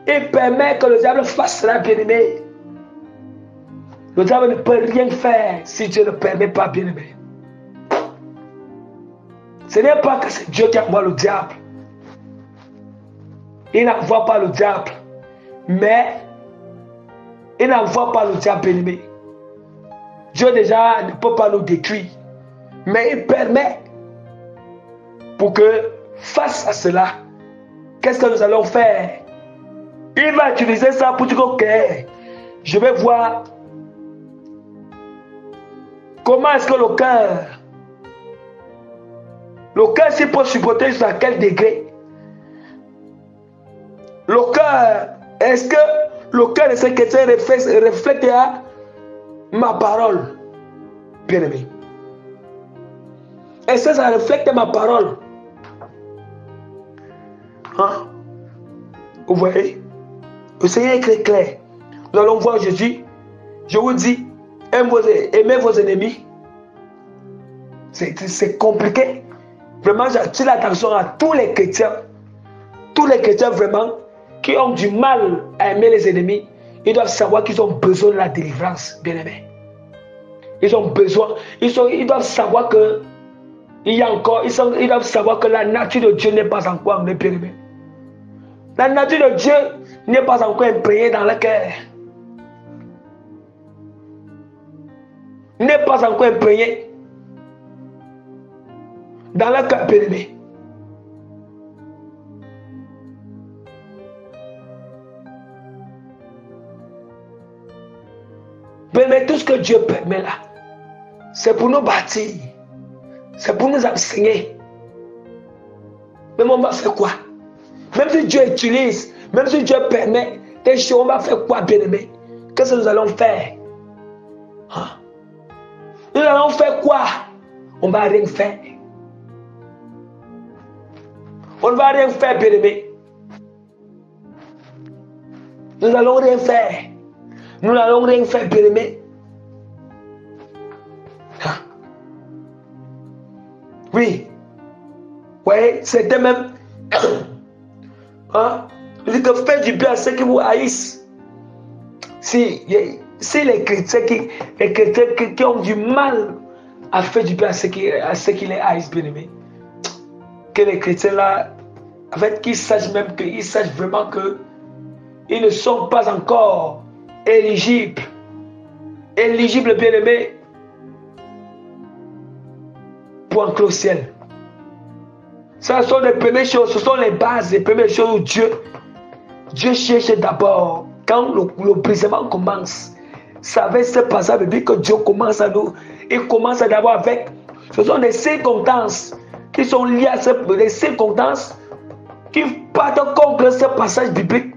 Il permet que le diable fasse cela, bien-aimé. Le diable ne peut rien faire si Dieu ne permet pas, bien-aimé. Ce n'est pas que c'est Dieu qui envoie le diable. Il n'envoie pas le diable. Mais il n'envoie pas le diable, bien-aimé. Dieu déjà ne peut pas nous détruire. Mais il permet pour que face à cela, qu'est-ce que nous allons faire? Il va utiliser ça pour dire ok, je vais voir comment est-ce que le cœur s'il peut supporter jusqu'à quel degré. Le cœur, est-ce que le cœur de ce chrétien reflète ma parole, bien-aimé? Est-ce que ça reflète ma parole? Hein? Vous voyez? Le Seigneur est très clair. Nous allons voir Jésus. Je vous dis, aimez vos ennemis. C'est compliqué. Vraiment, j'attire l'attention à tous les chrétiens. Tous les chrétiens vraiment qui ont du mal à aimer les ennemis. Ils doivent savoir qu'ils ont besoin de la délivrance, bien-aimés. Ils ont besoin. Ils doivent savoir que Il y a encore, ils doivent savoir que la nature de Dieu n'est pas encore imprégnée. La nature de Dieu n'est pas encore imprégnée dans le cœur. N'est pas encore imprégnée dans le cœur, bien-aimé. Mais tout ce que Dieu permet là, c'est pour nous bâtir. C'est pour nous enseigner. Mais on va faire quoi? Même si Dieu utilise, même si Dieu permet des choses, on va faire quoi, bien-aimé? Qu'est-ce que nous allons faire? Hein? Nous allons faire quoi? On ne va rien faire. On ne va rien faire, bien-aimé. Nous n'allons rien faire. Nous n'allons rien faire, bien-aimé. Oui. Oui, c'était même. Hein? Je dis que faites du bien à ceux qui vous haïssent. Si les chrétiens qui ont du mal à faire du bien à ceux qui les haïssent, bien aimés, que les chrétiens là, en fait, qu'ils sachent même qu'ils sachent vraiment que ils ne sont pas encore éligibles. Éligibles, bien aimés, pour entrer au ciel. Ce sont les premières choses, ce sont les bases, les premières choses où Dieu cherche d'abord. Quand le brisement commence, ça va se passer avec que Dieu commence à nous. Il commence d'abord avec. Ce sont des circonstances qui sont liées à des circonstances qui partent contre ce passage biblique.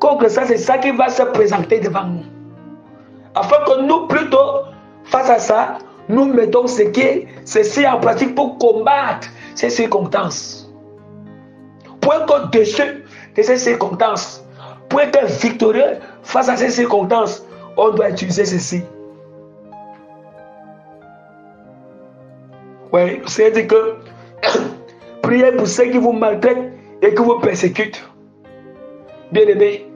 Contre ça, c'est ça qui va se présenter devant nous. Afin que nous, plutôt, face à ça, nous mettons ceci en pratique pour combattre ces circonstances. Pour être au-dessus de ces circonstances, pour être victorieux face à ces circonstances, on doit utiliser ceci. Oui, c'est-à-dire que priez pour ceux qui vous maltraitent et qui vous persécutent. Bien-aimé,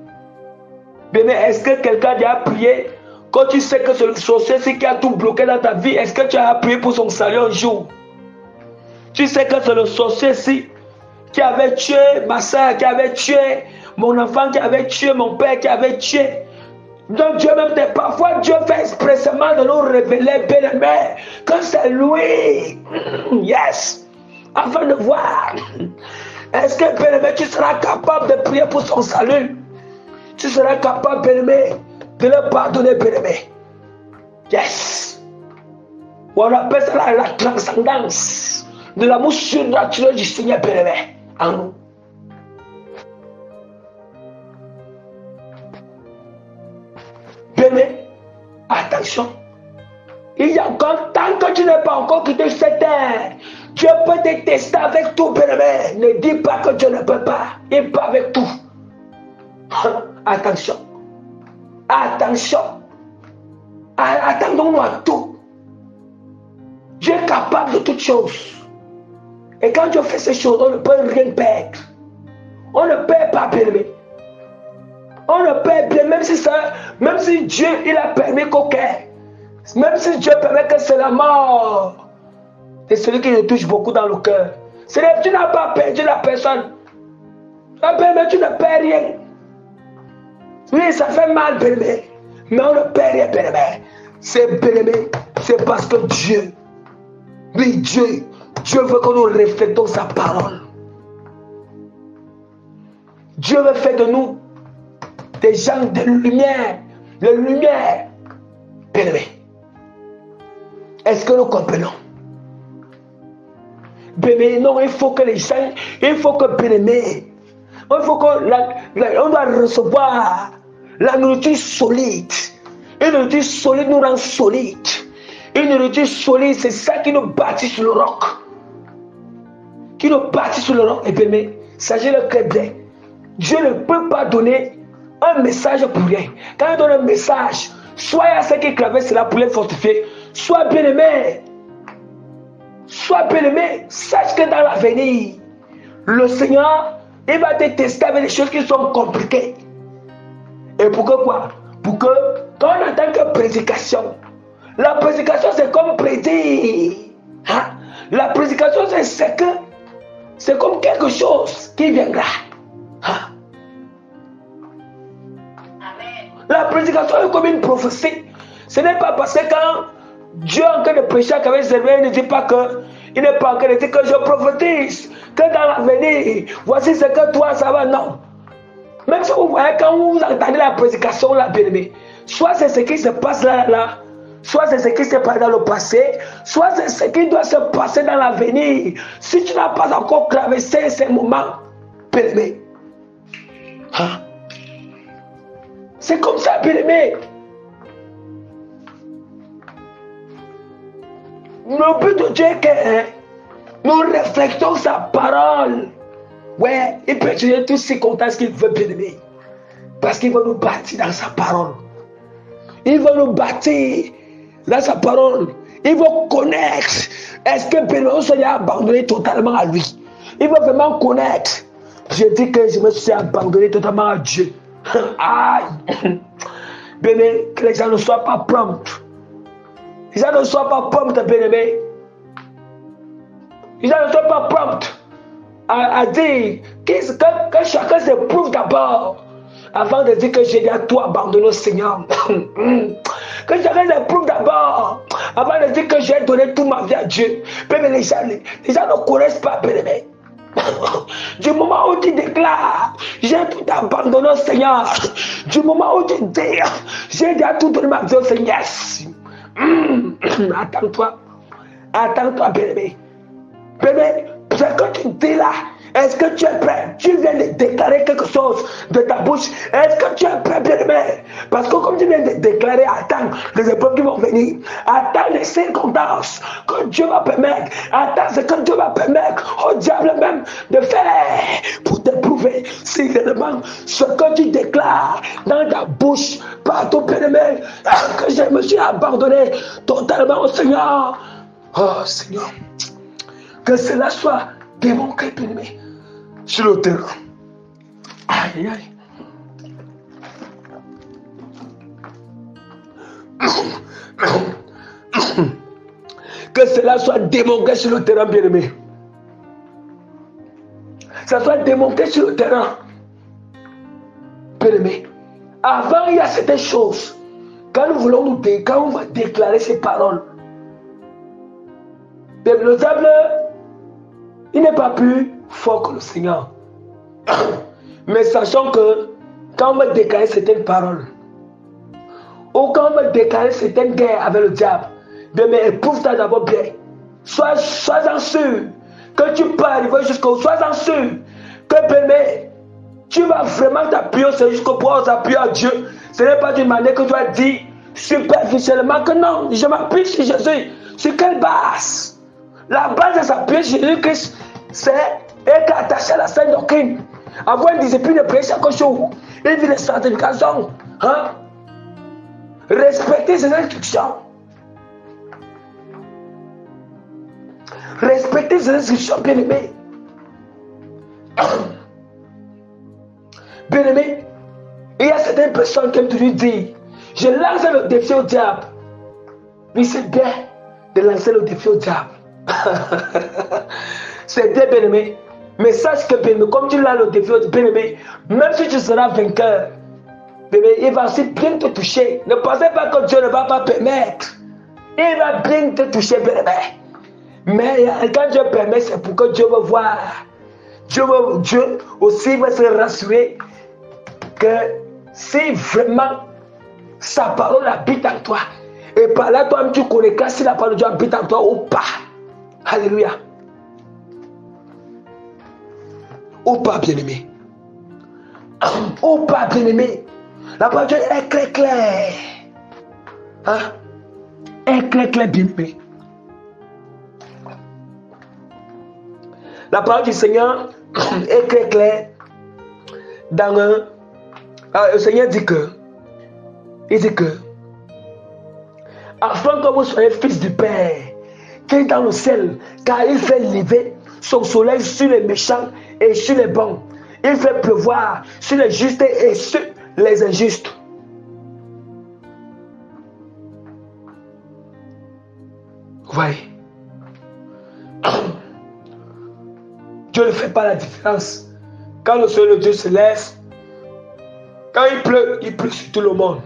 est-ce que quelqu'un a prié quand tu sais que c'est le sorcier qui a tout bloqué dans ta vie? Est-ce que tu as prié pour son salut un jour? Tu sais que c'est le sorcier qui avait tué ma soeur, qui avait tué mon enfant, qui avait tué mon père, qui avait tué. Donc Dieu même, parfois Dieu fait expressément de nous révéler, bien-aimé, que c'est lui. Yes. Afin de voir. Est-ce que, bien-aimé, tu seras capable de prier pour son salut? Tu seras capable, bien-aimé, de le pardonner, bien-aimé. Yes. On appelle ça la transcendance de l'amour surnaturel du Seigneur, bien-aimé, en nous. Bien-aimé, attention. Il y a encore, tant que tu n'es pas encore quitté cette terre, Dieu peut te tester avec tout, bien-aimé. Ne dis pas que Dieu ne peut pas. Il peut avec tout. Attention. Attention. Attendons-nous à tout. Dieu est capable de toutes choses. Et quand Dieu fait ces choses, on ne peut rien perdre. On ne perd pas, bien-aimé. On ne perd bien, même si Dieu il a permis qu'aucun. Même si Dieu permet que c'est la mort. C'est celui qui nous touche beaucoup dans le cœur. Tu n'as pas perdu la personne. Mais tu ne perds rien. Oui, ça fait mal, bien-aimé. Mais on ne perd rien, bien-aimé. C'est bien-aimé. C'est parce que Dieu, oui, Dieu veut que nous reflétons sa parole. Dieu veut faire de nous des gens de lumière. De lumière. Bien-aimé. Est-ce que nous comprenons? Bien-aimé, non, il faut que les gens, il faut que bien-aimé, il faut que on doit recevoir la nourriture solide. Une nourriture solide nous rend solide. Une nourriture solide, c'est ça qui nous bâtit sur le roc. Qui nous bâtit sur le roc. Et bien-aimé, sachez-le très bien. Dieu ne peut pas donner un message pour rien. Quand il donne un message, soit à ceux qui clavaient cela pour les fortifier, soit bien-aimé. Sois bien-aimé, sache que dans l'avenir, le Seigneur, il va te tester avec des choses qui sont compliquées. Et pourquoi quoi? Pour que, quand on entend que prédication, la prédication c'est comme prédire. Hein? La prédication, c'est comme quelque chose qui viendra. Hein? La prédication est comme une prophétie. Ce n'est pas parce que quand Dieu est en train de prêcher avec ses serviteurs, il ne dit pas que, il n'est pas en train de dire que je prophétise, que dans l'avenir, voici ce que toi ça va, non. Même si vous voyez, quand vous entendez la prédication, la bien-aimée, soit c'est ce qui se passe là, soit c'est ce qui se passe dans le passé, soit c'est ce qui doit se passer dans l'avenir. Si tu n'as pas encore traversé ces moments, bien-aimé, hein? C'est comme ça, bien-aimé. Le but de Dieu est que nous reflétons sa parole. Ouais, il peut utiliser toutes ces contextes qu'il veut, bien-aimé. Parce qu'il veut nous bâtir dans sa parole. Il veut nous bâtir dans sa parole. Il veut connaître. Est-ce que Pénélope s'est abandonné totalement à lui? Il veut vraiment connaître. Je dis que je me suis abandonné totalement à Dieu. Aïe! Bien-aimé, que les gens ne soient pas prompts. Les gens ne soient pas prompts, bien-aimé. Les gens ne soient pas prompts à dire que chacun se prouve d'abord avant de dire que j'ai déjà tout abandonné au Seigneur. Que chacun se prouve d'abord avant de dire que j'ai donné toute ma vie à Dieu. Mais les gens ne connaissent pas, bien-aimé. Du moment où tu déclares, j'ai tout abandonné au Seigneur. Du moment où tu dis, j'ai déjà tout donné ma vie au Seigneur. Attends-toi. Attends-toi, bien-aimé. Bien-aimé, ce que tu dis là, est-ce que tu es prêt? Tu viens de déclarer quelque chose de ta bouche. Est-ce que tu es prêt, bien-aimé? Parce que comme tu viens de déclarer, attends les épreuves qui vont venir. Attends les circonstances que Dieu va permettre. Attends ce que Dieu va permettre au diable même de faire pour te prouver si réellement ce que tu déclares dans ta bouche, partout, bien-aimé, que je me suis abandonné totalement au Seigneur. Oh Seigneur, que cela soit démontré, bien-aimé, sur le terrain. Aïe, aïe. Que cela soit démontré sur le terrain, bien-aimé. Ça soit démontré sur le terrain, bien-aimé. Avant, il y a certaines choses. Quand nous voulons quand on va déclarer ces paroles, le diable, il n'est pas plus fort que le Seigneur. Mais sachant que quand on va déclarer certaines paroles, ou quand on va déclarer certaines guerres avec le diable, bien, mais éprouve-toi d'abord bien. Sois-en sûr que tu peux arriver jusqu'au bout. Sois-en sûr que, bien, tu vas vraiment t'appuyer jusqu'au bout, t'appuyer à Dieu. Ce n'est pas d'une manière que tu vas dire superficiellement que non, je m'appuie sur Jésus. Sur quelle base? La base de s'appuyer sur Jésus-Christ, c'est être attaché à la sainte doctrine. Avoir une discipline de prière chaque jour. Une vie de sanctification. Hein? Respecter ses instructions. Respecter ses instructions, bien-aimé. Bien-aimé, il y a certaines personnes qui aiment toujours dire, je lance le défi au diable. Mais c'est bien de lancer le défi au diable. C'est bien, bien-aimé. Mais sache que, bien-aimé, comme tu lances le défi au diable, bien-aimé, même si tu seras vainqueur, bien-aimé, il va aussi bien te toucher. Ne pensez pas que Dieu ne va pas permettre. Il va bien te toucher, bien-aimé. Mais quand Dieu permet, c'est pour que Dieu va voir. Dieu aussi va se rassurer que si vraiment sa parole habite en toi, et par là, toi-même, tu connais que si la parole de Dieu habite en toi ou pas. Alléluia. Ou pas, bien-aimé. Ou pas, bien-aimé. La parole de Dieu est claire, claire. Hein? Est claire, claire, bien-aimé. La parole du Seigneur est claire, claire. Dans le Seigneur dit que, afin que vous soyez fils du Père, qui est dans le ciel, car il fait lever son soleil sur les méchants et sur les bons. Il fait pleuvoir sur les justes et sur les injustes. Vous voyez? Dieu ne fait pas la différence. Quand le soleil de Dieu se lève, quand il pleut sur tout le monde.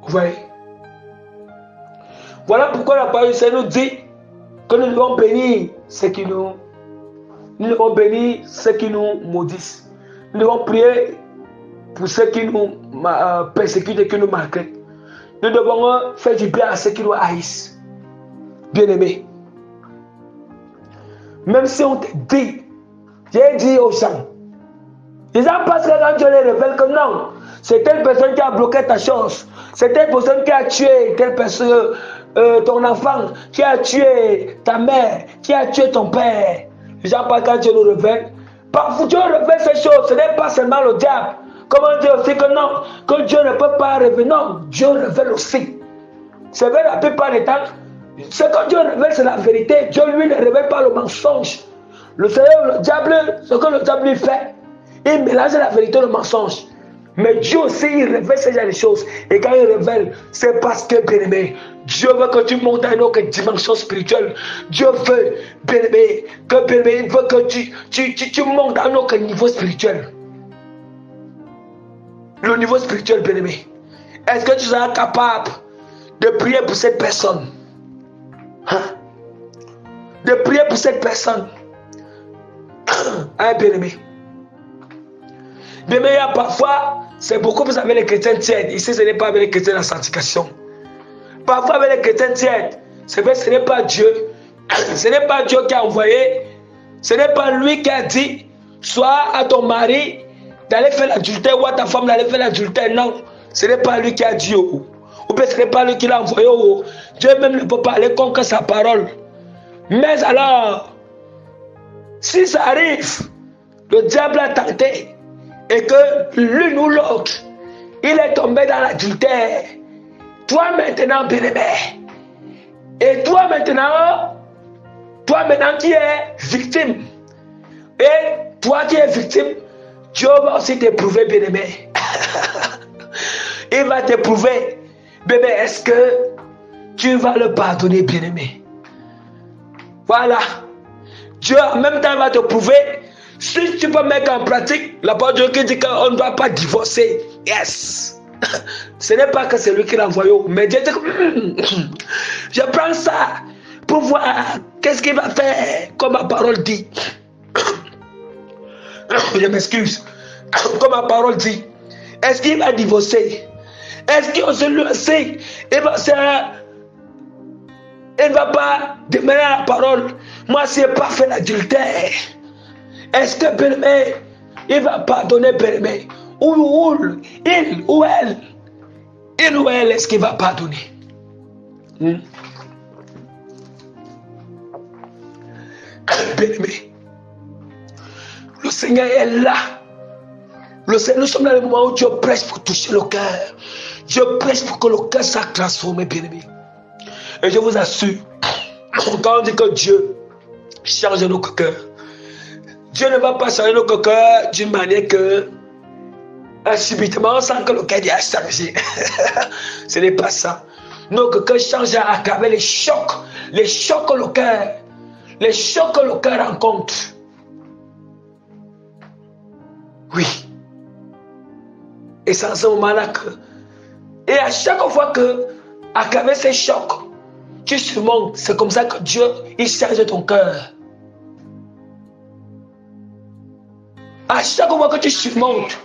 Vous voyez? Voilà pourquoi la parole du Seigneur nous dit que nous devons bénir ceux qui nous maudissent. Nous devons prier pour ceux qui nous persécutent et qui nous maltraitent. Nous devons faire du bien à ceux qui nous haïssent. Bien-aimés. Même si on te dit, j'ai dit aux gens, les gens pensent que quand Dieu les révèle que non, c'est telle personne qui a bloqué ta chose, c'est telle personne qui a tué telle personne, ton enfant, qui a tué ta mère, qui a tué ton père. Les gens pensent que quand Dieu nous révèle, parfois Dieu révèle ces choses, ce n'est pas seulement le diable. Comment dire aussi que non, que Dieu ne peut pas révéler, non, Dieu révèle aussi. C'est vrai, la plupart des temps, ce que Dieu révèle, c'est la vérité. Dieu, lui, ne révèle pas le mensonge. Le Seigneur, le diable, ce que le diable lui fait, il mélange la vérité et le mensonge. Mais Dieu aussi, il révèle ces genre de choses. Et quand il révèle, c'est parce que, bien-aimé, Dieu veut que tu montes à une autre dimension spirituelle. Dieu veut, bien-aimé, que, bien-aimé, il veut que tu montes à un autre niveau spirituel. Le niveau spirituel, bien-aimé. Est-ce que tu seras capable de prier pour cette personne? Hein? De prier pour cette personne. Hein, bien-aimé? Bien-aimé, parfois, c'est beaucoup plus avec les chrétiens tièdes. Ici, ce n'est pas avec les chrétiens de la sanctification. Parfois, avec les chrétiens tièdes, c'est vrai, ce n'est pas Dieu. Ce n'est pas Dieu qui a envoyé. Ce n'est pas lui qui a dit, soit à ton mari d'aller faire l'adultère ou à ta femme d'aller faire l'adultère. Non, ce n'est pas lui qui a dit. Ou bien ce n'est pas lui qui l'a envoyé. Dieu même ne peut pas aller contre sa parole. Mais alors, si ça arrive, le diable a tenté et que l'une ou l'autre, il est tombé dans l'adultère. Toi maintenant, bien-aimé, et toi maintenant qui es victime, et toi qui es victime, Dieu va aussi t'éprouver, bien-aimé. Il va t'éprouver. Bébé, est-ce que tu vas le pardonner, bien-aimé? Voilà. Dieu en même temps va te prouver. Si tu peux mettre en pratique la parole de Dieu qui dit qu'on ne doit pas divorcer. Yes. Ce n'est pas que c'est lui qui l'a envoyé, mais Dieu dit je prends ça pour voir qu'est-ce qu'il va faire, comme ma parole dit. Je m'excuse. Comme ma parole dit. Est-ce qu'il va divorcer? Est-ce qu'il se sait? Il ne va pas demander la parole. Moi, si je n'ai pas fait l'adultère, est-ce que bien-aimé, il va pardonner, bien-aimé? Ou il ou elle, est-ce qu'il va pardonner? Bien-aimé, le Seigneur est là. Nous sommes dans le moment où Dieu prêche pour toucher le cœur. Dieu prêche pour que le cœur soit transformé, bien-aimé. Et je vous assure, quand on dit que Dieu change notre cœur, Dieu ne va pas changer notre cœur d'une manière que subitement, sans que le cœur a changé. Ce n'est pas ça. Notre cœur change à travers les chocs que le cœur rencontre. Oui. Et c'est à ce moment-là que, et à chaque fois que, à travers ces chocs, tu surmontes, c'est comme ça que Dieu, il change ton cœur. À chaque fois que tu surmontes,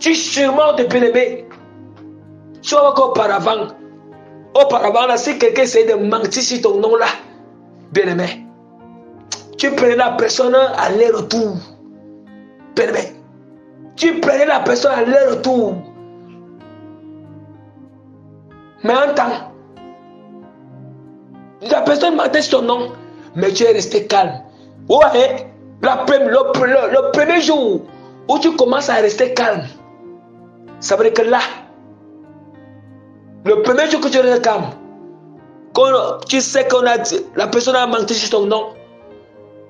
bien-aimé. Tu vois qu'auparavant, là, si quelqu'un essaie de mentir sur ton nom là, bien-aimé, tu prenais la personne à aller-retour. Bien-aimé. Tu prenais la personne à aller-retour. Mais en temps, la personne mentait sur ton nom, mais tu es resté calme. Ouais, le premier jour où tu commences à rester calme, ça veut dire que là, le premier jour que tu restes calme, quand tu sais qu'on a dit, la personne a menti sur ton nom,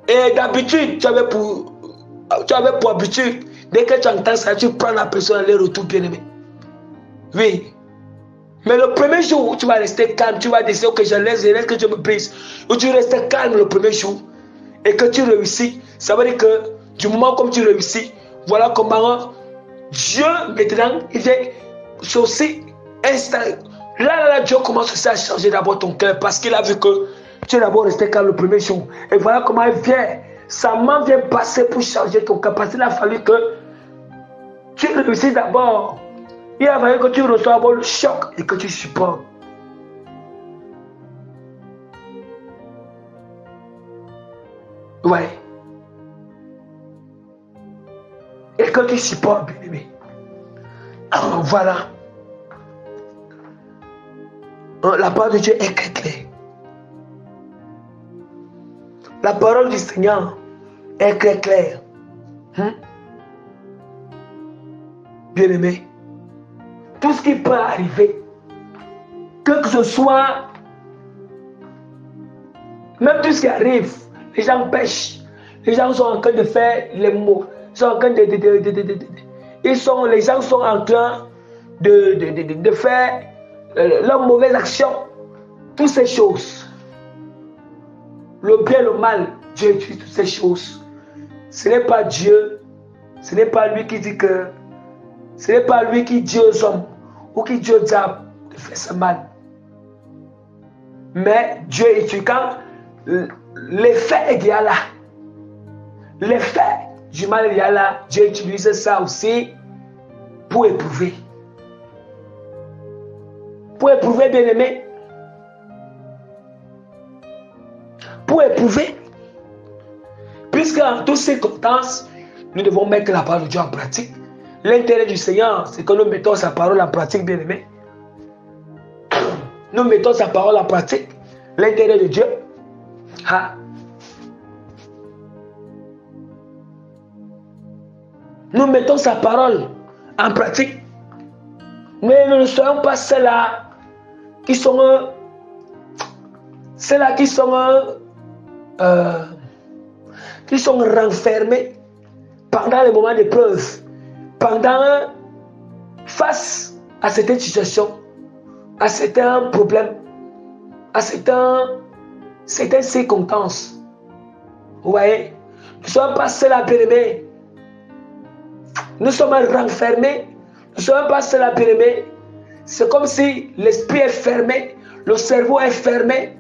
et d'habitude, tu avais pour habitude, dès que tu entends ça, tu prends la personne à aller-retour, bien-aimé. Oui. Mais le premier jour où tu vas rester calme, tu vas décider que je laisse que je me brise, où tu restes calme le premier jour et que tu réussis, ça veut dire que du moment comme tu réussis, voilà comment Dieu maintenant, il vient aussi installer. Là, Dieu commence aussi à changer d'abord ton cœur parce qu'il a vu que tu es d'abord resté calme le premier jour. Et voilà comment il vient, sa main vient passer pour changer ton cœur parce qu'il a fallu que tu réussisses d'abord. Il a fallu que tu reçoives le choc et que tu supportes. Ouais. Et que tu supportes, bien-aimé. Alors voilà. La parole de Dieu est très claire. La parole du Seigneur est très claire. Bien-aimé. Tout ce qui peut arriver, que ce soit, même tout ce qui arrive, les gens pêchent, les gens sont en train de faire les mots, ils sont en train les gens sont en train de faire leurs mauvaises actions, toutes ces choses, le bien, le mal, Dieu utilise toutes ces choses. Ce n'est pas Dieu, ce n'est pas lui qui dit que, ce n'est pas lui qui dit aux hommes ou qui dit au diable de faire ce mal. Mais Dieu étudie quand l'effet est là. L'effet du mal est là. Dieu utilise ça aussi pour éprouver. Pour éprouver, bien-aimé. Pour éprouver. Puisque en toutes circonstances, nous devons mettre la parole de Dieu en pratique. L'intérêt du Seigneur, c'est que nous mettons sa parole en pratique, bien-aimé. Nous mettons sa parole en pratique. L'intérêt de Dieu. Nous mettons sa parole en pratique. Mais nous ne soyons pas ceux-là qui sont renfermés pendant les moments d'épreuve, face à certaines situations, à certains problèmes, à certaines circonstances. Vous voyez, nous ne sommes pas ceux-là, bien-aimés. Nous sommes renfermés. Nous ne sommes pas ceux-là, bien-aimés. C'est comme si l'esprit est fermé, le cerveau est fermé,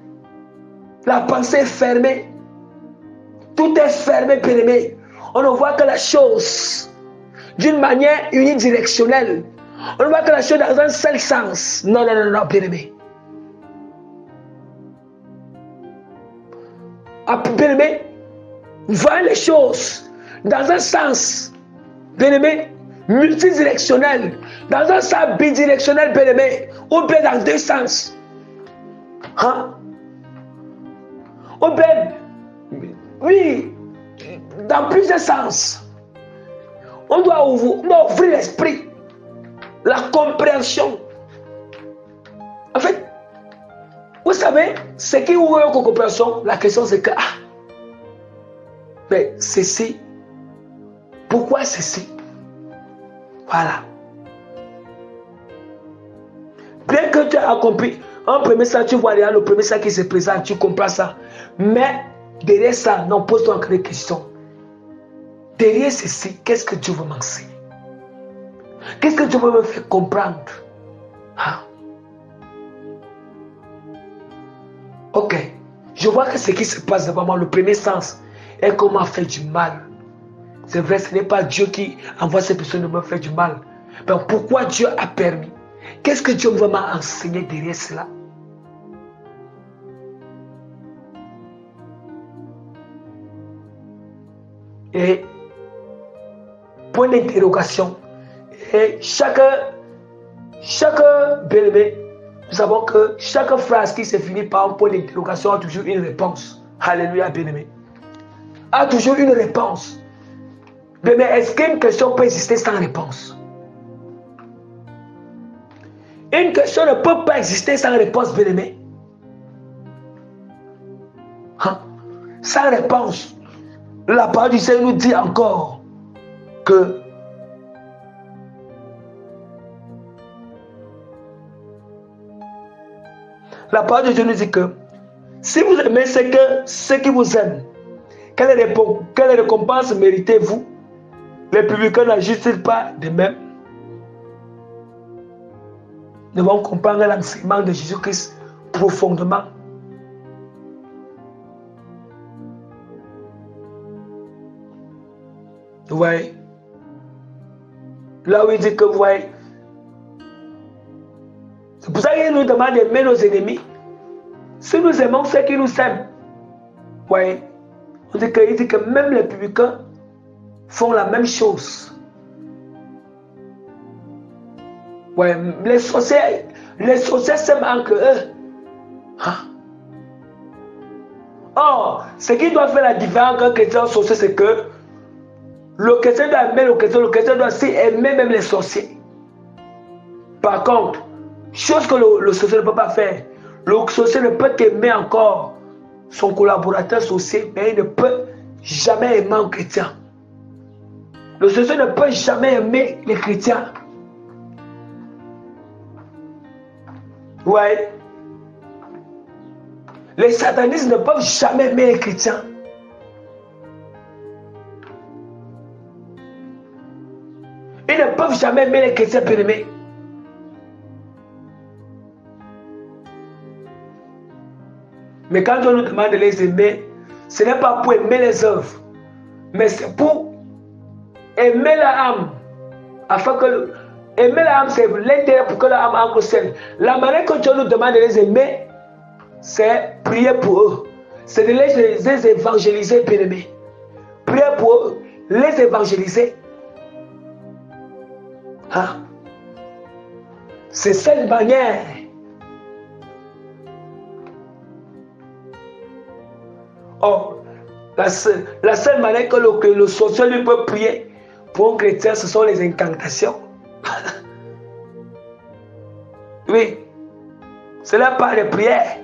la pensée est fermée. Tout est fermé, bien-aimé. On ne voit que la chose d'une manière unidirectionnelle. On ne voit que la chose dans un seul sens. Non, non, non, non, bien-aimé. Bien-aimé, voyez les choses dans un sens, bien-aimé, multidirectionnel, dans un sens bidirectionnel, bien-aimé, ou bien dans deux sens. Ou bien, oui, dans plusieurs sens. On doit ouvrir l'esprit, la compréhension. En fait, vous savez, ce qui ouvre la compréhension, la question c'est que, mais ceci, pourquoi ceci? Voilà. Bien que tu aies accompli un premier ça, tu vois le premier ça qui se présente, tu comprends ça. Mais derrière ça, non, pose-toi encore des questions. Derrière ceci, qu'est-ce que Dieu veut m'enseigner? Qu'est-ce que Dieu veut me faire comprendre? Ok, je vois que ce qui se passe devant moi, le premier sens, est qu'on m'a fait du mal. C'est vrai, ce n'est pas Dieu qui envoie ces personnes de me faire du mal. Mais pourquoi Dieu a permis? Qu'est-ce que Dieu veut m'enseigner derrière cela? Et point d'interrogation. Et chaque bien-aimé, nous savons que chaque phrase qui se finit par un point d'interrogation a toujours une réponse. Alléluia, bien-aimé. A toujours une réponse. Mais est-ce qu'une question peut exister sans réponse? Une question ne peut pas exister sans réponse, bien-aimé. Sans réponse. La parole du Seigneur nous dit encore que La parole de Dieu nous dit que si vous aimez ceux qui vous aiment, quelle récompense méritez-vous? Les publicains n'agissent-ils pas de même? Nous devons comprendre l'enseignement de Jésus-Christ profondément. Vous voyez? Là où il dit que vous voyez, c'est pour ça qu'il nous demande d'aimer nos ennemis. Si nous aimons ceux qui nous aiment, vous voyez, il dit que même les publicains font la même chose. Ouais, les sorciers s'aiment entre eux. Hein? Or, ce qui doit faire la différence entre chrétien et sorcier, c'est que le chrétien doit aimer le chrétien doit aussi aimer même les sorciers. Par contre, chose que le sorcier ne peut pas faire, le sorcier ne peut aimer encore son collaborateur sorcier, mais il ne peut jamais aimer un chrétien. Le sorcier ne peut jamais aimer les chrétiens. Ouais. Les satanistes ne peuvent jamais aimer les chrétiens. Ils ne peuvent jamais aimer les chrétiens bien-aimés. Mais quand on nous demande de les aimer, ce n'est pas pour aimer les œuvres, mais c'est pour aimer la âme. Afin que aimer la âme, c'est l'intérêt pour que la âme entre au ciel. La manière que Dieu nous demande de les aimer, c'est prier pour eux. C'est de les évangéliser, bien-aimés. Prier pour eux, les évangéliser. Hein? C'est cette manière. Oh, la seule manière que le sorcier lui peut prier pour un chrétien, ce sont les incantations. Oui, ce n'est pas les prières.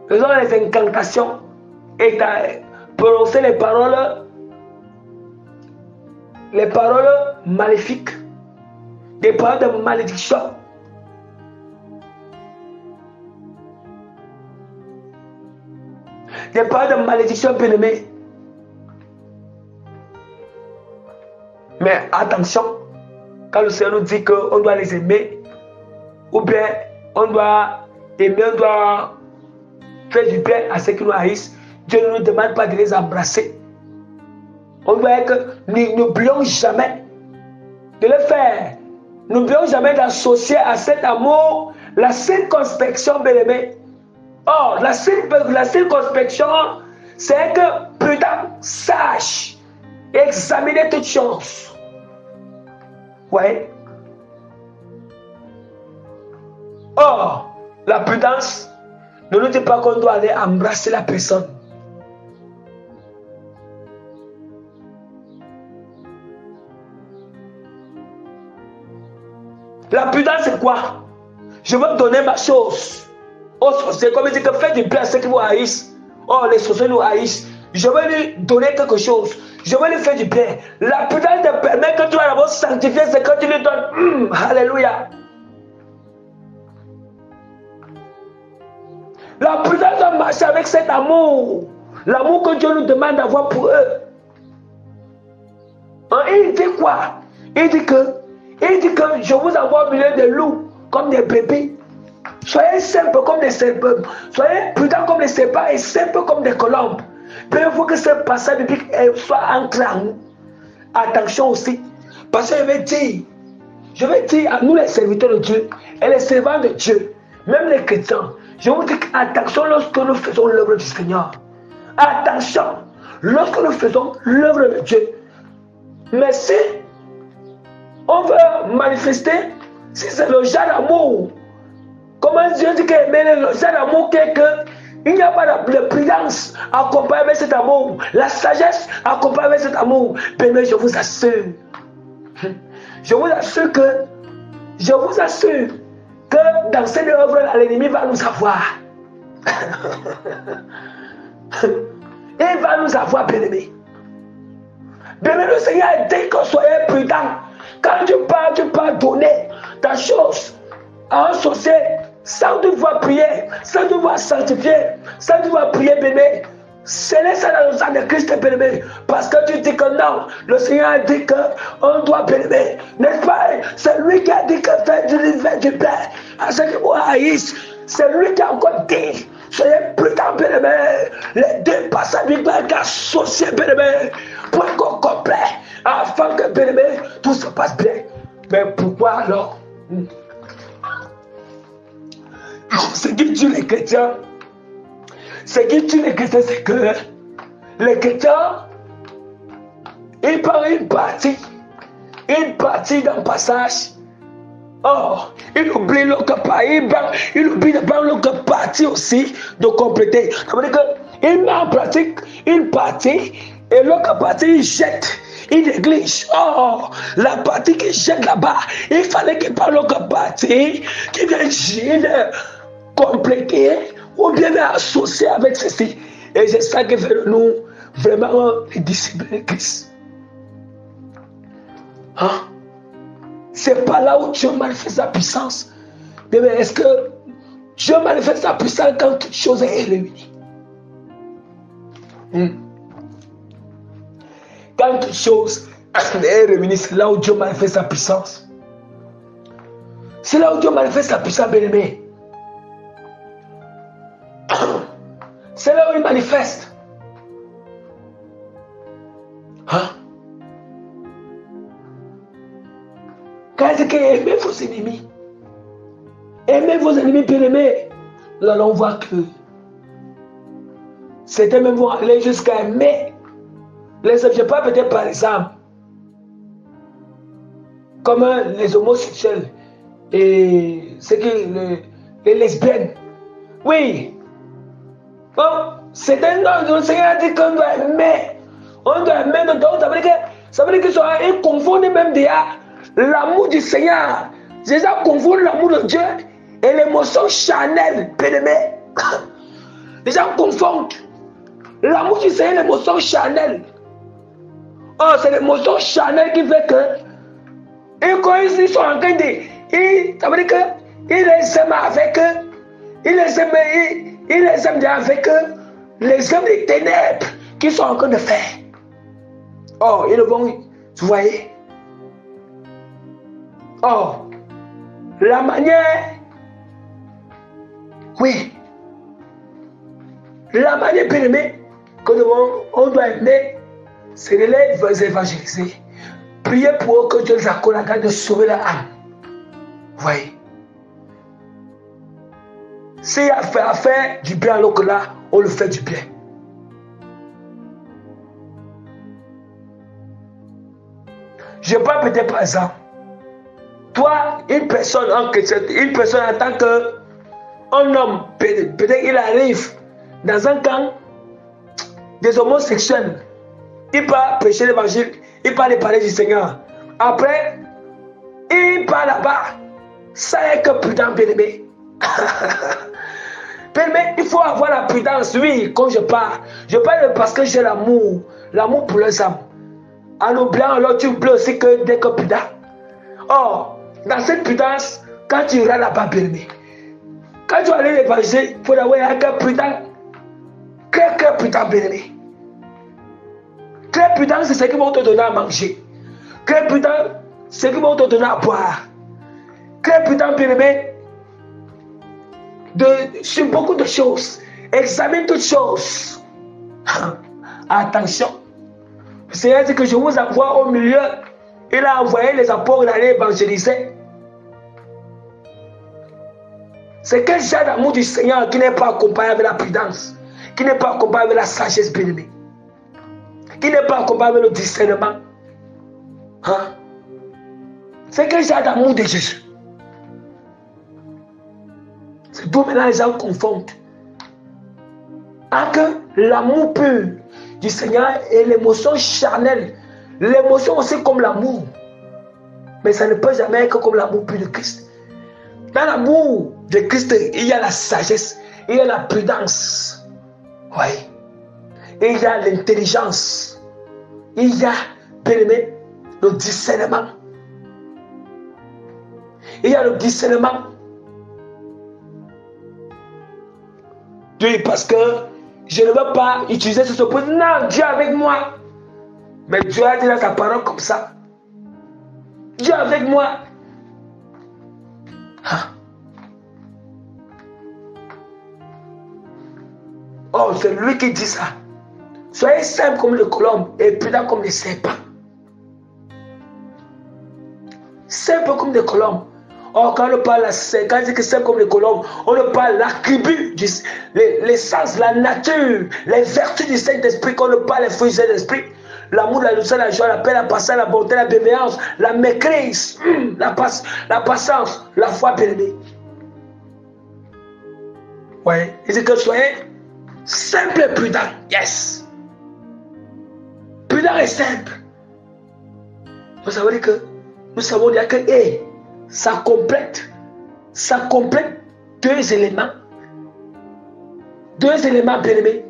Ce sont les incantations. Et prononcer les paroles maléfiques, des paroles de malédiction. Des paroles de malédiction, bien-aimés. Mais attention, quand le Seigneur nous dit qu'on doit les aimer, ou bien on doit aimer, on doit faire du bien à ceux qui nous haïssent, Dieu ne nous demande pas de les embrasser. On doit être, n'oublions jamais de le faire. N'oublions jamais d'associer à cet amour la circonspection, bien-aimé. Or, la circonspection, c'est que prudent, sage, examiner toutes choses. Ouais. Or, la prudence ne nous dit pas qu'on doit aller embrasser la personne. La prudence, c'est quoi? Je veux donner ma chose. Oh, c'est comme il dit que faites du bien à ceux qui vous haïssent. Oh, les sorciers nous haïssent. Je veux lui donner quelque chose. Je veux lui faire du bien. La prudence te permet que tu vas d'abord sanctifier ce que tu lui donnes. Alléluia. La prudence doit marcher avec cet amour. L'amour que Dieu nous demande d'avoir pour eux. Il dit quoi? Il dit que je vous envoie au milieu des loups comme des bébés. Soyez simples comme des serpents. Soyez prudents comme des serpents et simples comme des colombes. Mais il faut que ce passage biblique soit ancré en nous. Attention aussi. Parce que je vais dire à nous les serviteurs de Dieu et les servants de Dieu, même les chrétiens, je vous dis attention lorsque nous faisons l'œuvre du Seigneur. Attention lorsque nous faisons l'œuvre de Dieu. Mais si on veut manifester, si c'est le genre d'amour, comment Dieu dit que le genre d'amour il n'y a pas de prudence accompagnée avec cet amour, la sagesse accompagnée avec cet amour. Mais je vous assure que dans cette œuvre, l'ennemi va nous avoir. Il va nous avoir, bien-aimés. Bien-aimé, le Seigneur dit que soyez prudents. Quand tu pars donner ta chose à un sorcier, sans devoir prier, sans devoir sanctifier, sans devoir prier, bien-aimé. Scellez ça dans le sang de Christ, bien-aimé. Parce que tu dis que non, le Seigneur a dit qu'on doit, bien-aimé. N'est-ce pas? C'est lui qui a dit que fait du bien à ceux qui vous haïssent. C'est lui qui a encore dit. Soyez prudents, bien-aimé. Les deux passages bibliques associés, bien-aimé, pour un corps complet, afin que, bien-aimé, tout se passe bien. Mais pourquoi alors? Ce qui tue les chrétiens, c'est que les chrétiens, ils parlent une partie d'un passage. Oh, ils oublient l'autre partie, ils oublient de prendre l'autre partie aussi, de compléter. Ça veut dire qu'ils mettent en pratique une partie et l'autre partie, ils jettent. Il néglige. Oh, la partie qui jette là-bas, il fallait qu'il parle l'autre partie, qui vient compléter ou bien associer avec ceci. Et c'est ça qui fait de nous vraiment les disciples de Christ. Hein? C'est pas là où Dieu manifeste sa puissance. Mais est-ce que Dieu manifeste sa puissance quand toute chose est réunie? Quand toute chose est réunie, c'est là où Dieu manifeste sa puissance. C'est là où Dieu manifeste sa puissance, bien-aimé. C'est là où il manifeste. Hein? Quand il dit que aimez vos ennemis. Aimez vos ennemis, bien-aimés. Nous allons voir que certains même vont aller jusqu'à aimer les objets, pas peut-être par exemple, comme les homosexuels et les lesbiennes. Oui. Bon, c'est un nom, le Seigneur a dit qu'on doit aimer. On doit aimer, donc ça veut dire qu'ils confondent même déjà l'amour du Seigneur. Déjà confondent l'amour de Dieu et l'émotion charnelle, bien-aimé. Déjà on confond l'amour du Seigneur et l'émotion charnelle. Oh, c'est l'émotion charnelle qui fait que, et quand ils sont en train de, ça veut dire que ils les aiment avec eux, ils les aiment avec eux, les hommes des ténèbres qui sont en train de faire. Oh, ils vont, vous voyez. Oh, la manière, oui, la manière bien-aimée que on doit aimer, c'est de les évangéliser. Priez pour eux que Dieu les accorde la grâce de sauver leur âme. Vous voyez. S'il y a à faire du bien alors que là, on le fait du bien. Je parle peut-être par exemple. Toi, une personne en tant qu'un homme, peut-être il arrive dans un camp des homosexuels. Il part prêcher l'évangile, il part parler du Seigneur. Après, il part là-bas. Ça est que prudent, bien-aimé. Bien-aimé, il faut avoir la prudence. Oui, quand je parle parce que j'ai l'amour pour les âmes. En oubliant, alors tu oublies aussi que dès que prudent. Or, dans cette prudence, quand tu iras là-bas, bien-aimé, quand tu vas aller l'évangile, il faut avoir un cœur prudent. Quel cœur prudent, bien-aimé? Très prudent, c'est ce qui vont te donner à manger. Très prudent, c'est ce qui vont te donner à boire. Très prudent, bien-aimé, sur beaucoup de choses. Examine toutes choses. Attention. Le Seigneur dit que je vous envoie au milieu. Il a envoyé les apôtres d'aller évangéliser. C'est quel genre d'amour du Seigneur qui n'est pas accompagné avec la prudence, qui n'est pas accompagné avec la sagesse, bien-aimée, qui n'est pas accompagné avec le discernement. Hein? C'est quel genre d'amour de Jésus? C'est d'où maintenant les gens confondent entre l'amour pur du Seigneur et l'émotion charnelle. L'émotion aussi comme l'amour. Mais ça ne peut jamais être comme l'amour pur de Christ. Dans l'amour de Christ, il y a la sagesse, il y a la prudence. Oui. Il y a l'intelligence. Il y a, bien aimé, le discernement. Il y a le discernement. Oui, parce que je ne veux pas utiliser ce point. Non, Dieu est avec moi. Mais Dieu a dit dans sa parole comme ça. Dieu est avec moi. Ah. Oh, c'est lui qui dit ça. Soyez simple comme le colombe et prudent comme les serpents. Simple comme des colombes. Or, quand on parle, quand on dit que c'est comme les colombes, on parle l'attribut, l'essence, la nature, les vertus du Saint-Esprit, quand on parle les fruits du Saint-Esprit, l'amour, la douceur, la joie, la paix, la patience, la bonté, la bienveillance, la maîtrise, la patience, la foi bien-aimée. Ouais, il dit que soyez simple et prudent. Yes. Prudent et simple. Vous savez que nous savons dire que ça complète deux éléments bien-aimés.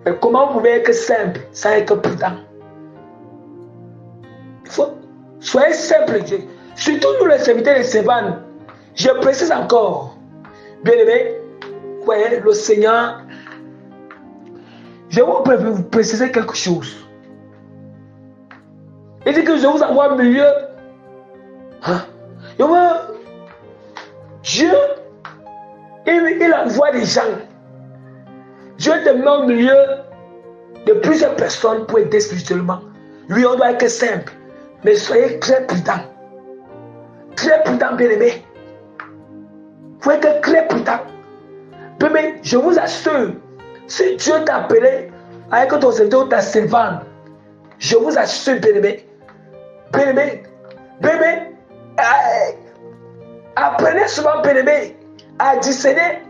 Mais comment vous pouvez être simple sans être prudent? Soyez simple, surtout nous les serviteurs et les servantes. Je précise encore, bien-aimés, vous voyez, le Seigneur, je vais vous préciser quelque chose. Il dit que je vous envoie au milieu. Hein? Dieu, il envoie des gens. Dieu te met au milieu de plusieurs personnes pour aider spirituellement. Lui, on doit être simple. Mais soyez très prudent. Très prudent, bien-aimé. Il faut être très prudent. Mais je vous assure, si Dieu t'a appelé avec ton serviteur ou ta servante, je vous assure, bien-aimé, bien-aimé, apprenez souvent, bien-aimé, à discerner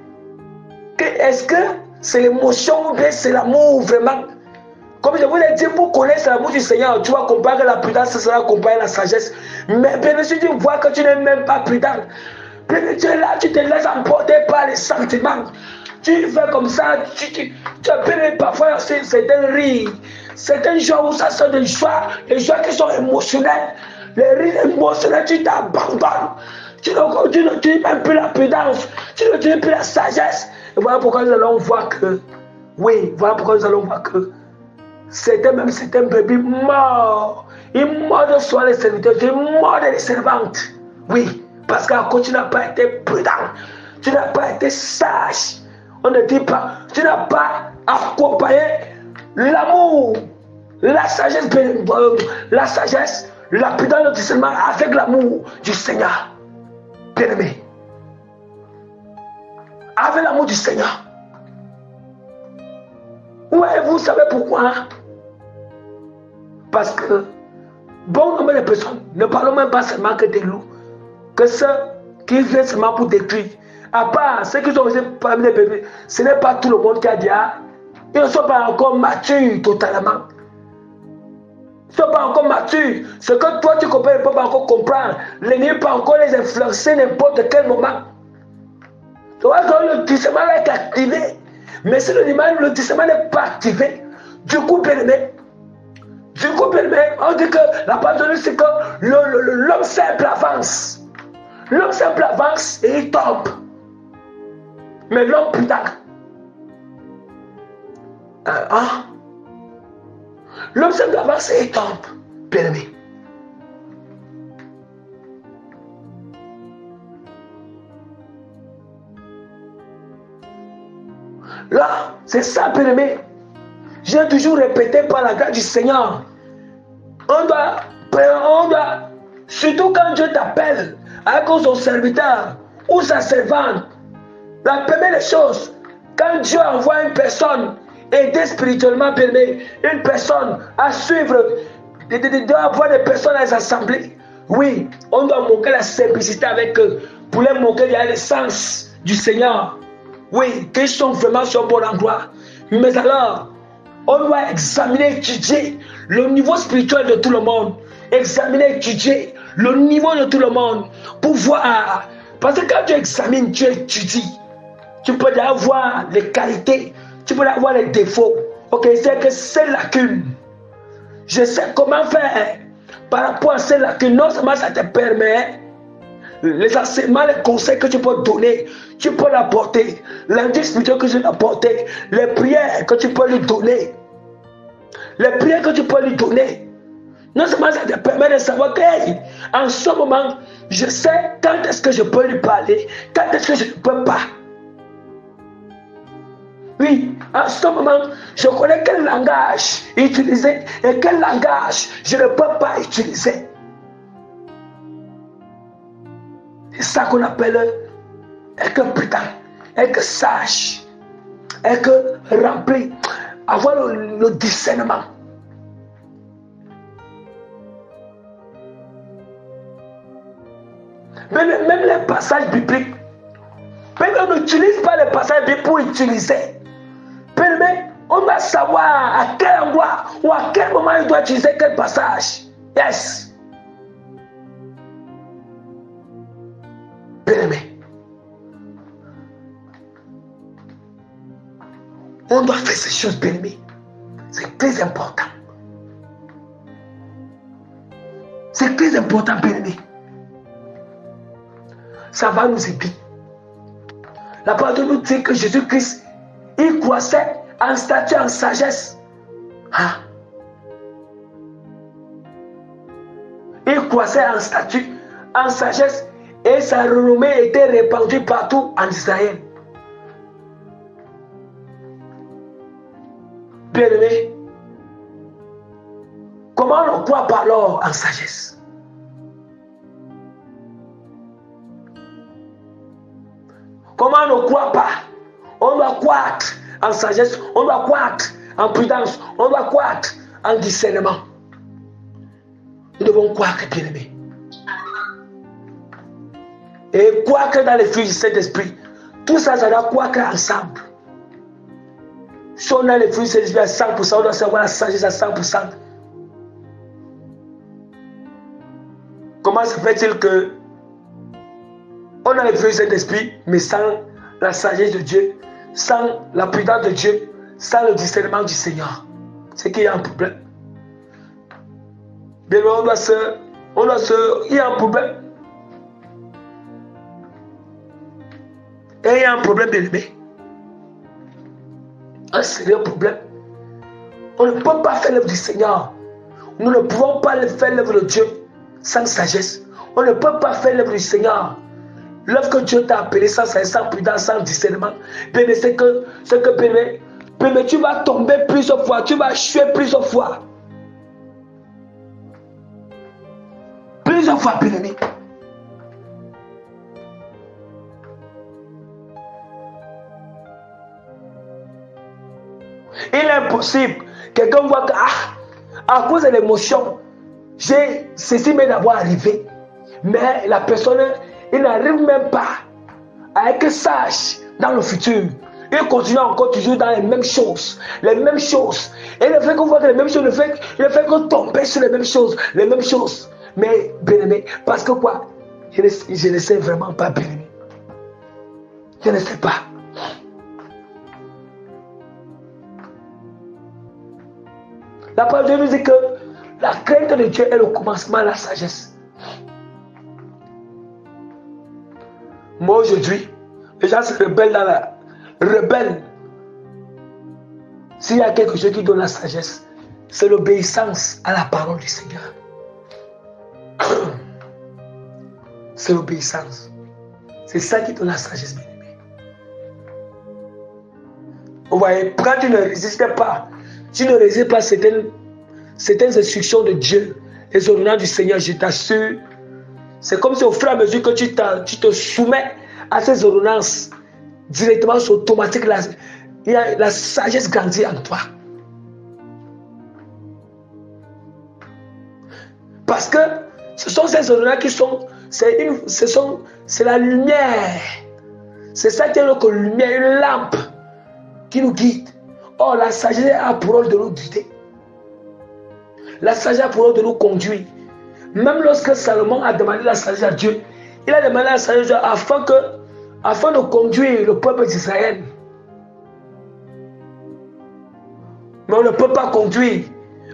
que est-ce que c'est l'émotion ou bien c'est l'amour vraiment. Comme je vous l'ai dit, pour connaître l'amour du Seigneur, tu vas comparer la prudence, ça va comparer la sagesse. Mais bien sûr, tu vois que tu n'es même pas prudent. Bien tu es là, tu te laisses emporter par les sentiments. Tu fais comme ça, tu appelles parfois certains rires, certaines joies où ça sort de joie, les joies qui sont émotionnelles. Les rires émotionnels, tu t'abandonnes. Tu n'utilises même plus la prudence, tu n'utilises plus la sagesse. Et voilà pourquoi nous allons voir que, certains bébés morts. Ils meurent de soi les serviteurs, ils meurent les servantes. Oui, parce qu'à cause tu n'as pas été prudent, tu n'as pas été sage. On ne dit pas, tu n'as pas accompagné l'amour, la sagesse, la prudence, le discernement avec l'amour du Seigneur. Bien-aimé, avec l'amour du Seigneur. Ouais, vous savez pourquoi? Parce que bon nombre de personnes, ne parlons même pas seulement que des loups, que ceux qui viennent seulement pour détruire. À part ceux qui sont aussi parmi les bébés, ce n'est pas tout le monde qui a dit, ils ne sont pas encore matures totalement. Ils ne sont pas encore matures. Ce que toi tu comprends, ils ne peuvent pas encore comprendre. L'ennemi peut encore les influencer n'importe quel moment. Tu vois que le discernement est activé. Mais si le discernement n'est pas activé, du coup, bien-aimé, on dit que la parole de Dieu, c'est que l'homme simple avance. L'homme simple avance et il tombe. Mais l'homme prudent, l'homme simple avance et il tombe. Bien-aimé. Là, c'est ça, bien-aimé. J'ai toujours répété par la grâce du Seigneur. On doit, surtout quand Dieu t'appelle avec son serviteur ou sa servante, la première des choses, quand Dieu envoie une personne aider spirituellement, bien-aimé, une personne à suivre, doit avoir des personnes à les assembler. Oui, on doit montrer la simplicité avec eux pour les montrer l'essence du Seigneur. Oui, qu'ils sont vraiment sur un bon endroit. Mais alors, on doit examiner, étudier le niveau spirituel de tout le monde. Examiner, étudier le niveau de tout le monde pour voir. Parce que quand tu examines, tu étudies. Tu peux avoir les qualités, tu peux avoir les défauts. Ok, c'est que ces lacunes, je sais comment faire par rapport à ces lacunes. Non seulement ça te permet les enseignements, les conseils que tu peux donner, tu peux l'apporter. L'indice spirituel que je vais apporter, les prières que tu peux lui donner. Les prières que tu peux lui donner. Non seulement ça te permet de savoir que, hey, en ce moment, je sais quand est-ce que je peux lui parler, quand est-ce que je ne peux pas. Oui, en ce moment, je connais quel langage utiliser et quel langage je ne peux pas utiliser. C'est ça qu'on appelle être prudent, être sage, être rempli, avoir le discernement. Même les passages bibliques, même on n'utilise pas les passages bibliques pour utiliser. Mais on doit savoir à quel endroit ou à quel moment il doit utiliser quel passage. Yes. Bien-aimé, on doit faire ces choses, bien-aimé. C'est très important. C'est très important, bien-aimé. Ça va nous aider. La parole de nous dit que Jésus-Christ, il croissait en stature, en sagesse. Hein? Il croissait en stature, en sagesse, et sa renommée était répandue partout en Israël. Bien-aimé, comment on croit pas alors en sagesse? Comment on ne croit pas? On doit croître en sagesse, on doit croître en prudence, on doit croître en discernement. Nous devons croître, bien-aimés. Et croître dans les fruits du Saint-Esprit. Tout ça, ça doit croître ensemble. Si on a les fruits du Saint-Esprit à 100%, on doit savoir la sagesse à 100%. Comment se fait-il que on a les fruits du Saint-Esprit, mais sans la sagesse de Dieu, sans la prudence de Dieu, sans le discernement du Seigneur? C'est qu'il y a un problème. Bien, il y a un problème. Et il y a un problème, bien aimé. Un sérieux problème. On ne peut pas faire l'œuvre du Seigneur. Nous ne pouvons pas faire l'œuvre de Dieu sans sagesse. On ne peut pas faire l'œuvre du Seigneur. L'œuvre que Dieu t'a appelée sans sagesse, sans prudence, sans discernement, bien, c'est que bien, tu vas tomber plusieurs fois, tu vas échouer plusieurs fois. Plusieurs fois, bien aimé. Il est impossible. Quelqu'un voit que, à cause de l'émotion, j'ai ceci m'est d'avoir arrivé. Mais la personne, il n'arrive même pas à être sage dans le futur. Il continue encore toujours dans les mêmes choses. Les mêmes choses. Et le fait qu'on voit que les mêmes choses, le fait qu'on tombe sur les mêmes choses. Les mêmes choses. Mais, bien aimé, parce que quoi? Je ne sais vraiment pas, bien aimé. Je ne sais pas. La parole de Dieu nous dit que la crainte de Dieu est le commencement de la sagesse. Moi aujourd'hui, les gens se rebellent dans la... Rebelle. S'il y a quelque chose qui donne la sagesse, c'est l'obéissance à la parole du Seigneur. C'est l'obéissance. C'est ça qui donne la sagesse, bien aimé. Vous voyez, quand tu ne résistes pas, tu ne résistes pas certaines instructions de Dieu, les ordonnances du Seigneur, je t'assure, c'est comme si au fur et à mesure que tu te soumets à ces ordonnances, directement, c'est automatique, la sagesse grandit en toi. Parce que ce sont ces ordonnances qui sont, c'est la lumière. C'est ça qui est notre lumière, une lampe qui nous guide. Or, la sagesse a pour rôle de nous guider. La sagesse a pour rôle de nous conduire. Même lorsque Salomon a demandé la sagesse à Dieu, il a demandé la sagesse à Dieu afin de conduire le peuple d'Israël. Mais on ne peut pas conduire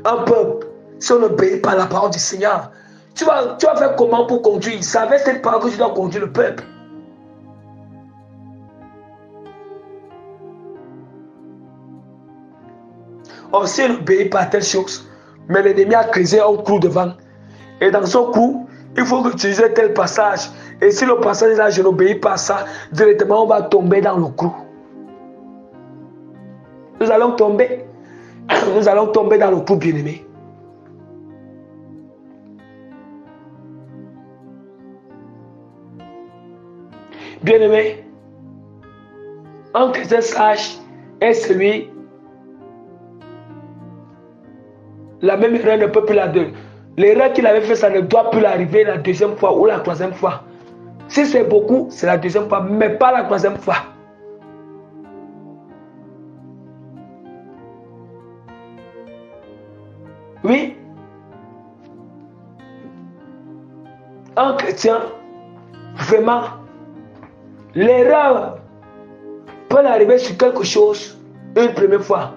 un peuple si on n'obéit pas à la parole du Seigneur. Tu vas faire comment pour conduire? C'est avec cette parole que tu dois conduire le peuple. Or, si elle n'obéit pas à telle chose, mais l'ennemi a creusé un clou devant. Et dans son clou, il faut que tu utilises tel passage. Et si le passage là, je n'obéis pas à ça, directement on va tomber dans le clou. Nous allons tomber dans le clou, bien-aimé. Bien-aimé, un chrétien sage est celui. La même erreur ne peut plus la donner. L'erreur qu'il avait fait, ça ne doit plus l'arriver la deuxième fois ou la troisième fois. Si c'est beaucoup, c'est la deuxième fois, mais pas la troisième fois. Oui. Un chrétien, vraiment, l'erreur peut arriver sur quelque chose une première fois.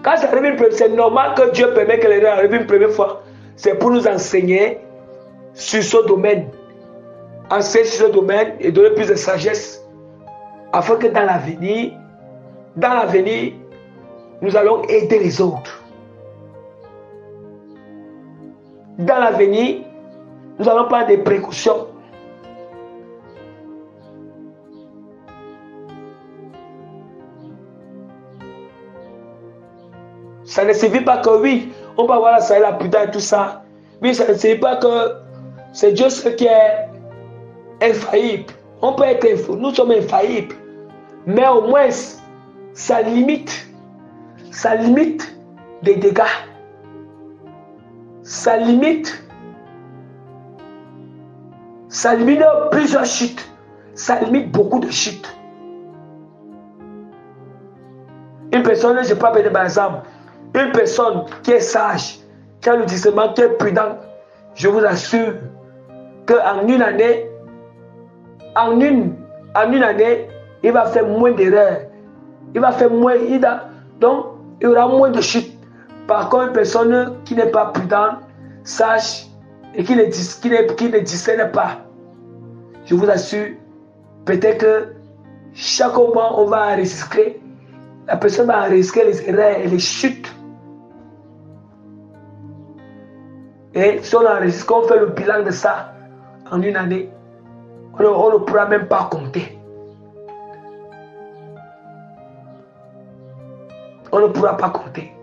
Quand ça arrive une première fois, c'est normal que Dieu permet que l'erreur arrive une première fois. C'est pour nous enseigner sur ce domaine. Enseigner sur ce domaine et donner plus de sagesse. Afin que dans l'avenir, nous allons aider les autres. Dans l'avenir, nous allons prendre des précautions. Ça ne signifie pas que oui, on va avoir la prudence et tout ça. Oui, ça ne signifie pas que c'est Dieu seul qui est infaillible. On peut être infaillible, nous sommes infaillibles. Mais au moins, ça limite des dégâts. Ça limite plusieurs chutes. Ça limite beaucoup de chutes. Une personne, je peux appeler par exemple, une personne qui est sage, qui a le discernement, qui est prudent, je vous assure qu'en une année, il va faire moins d'erreurs. Donc, il y aura moins de chutes. Par contre, une personne qui n'est pas prudente, sage, et qui ne discerne pas, je vous assure, peut-être que chaque mois, on va enregistrer, la personne va enregistrer les erreurs et les chutes. Et si on enregistre, quand on fait le bilan de ça en une année, on ne pourra même pas compter. On ne pourra pas compter.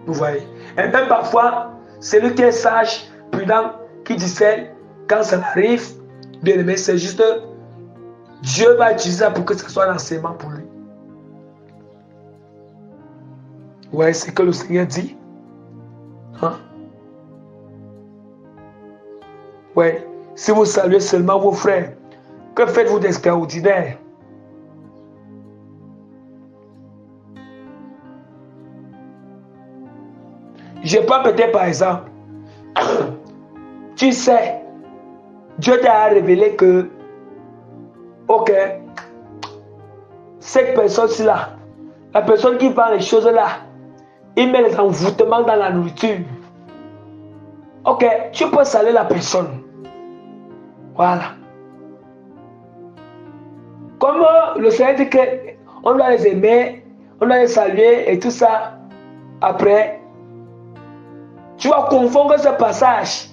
Vous voyez. Et même parfois, celui qui est sage, prudent, qui discerne, quand ça arrive, bien aimé, c'est juste Dieu va utiliser ça pour que ce soit un enseignement pour lui. Vous voyez ce que le Seigneur dit? Hein? Ouais. Si vous saluez seulement vos frères, que faites-vous d'extraordinaire? Je peux peut-être par exemple, tu sais, Dieu t'a révélé que, ok, cette personne-ci là, la personne qui vend les choses là, il met les envoûtements dans la nourriture. Ok, tu peux saluer la personne. Voilà. Comme le Seigneur dit qu'on doit les aimer, on doit les saluer et tout ça, après, tu vas confondre ce passage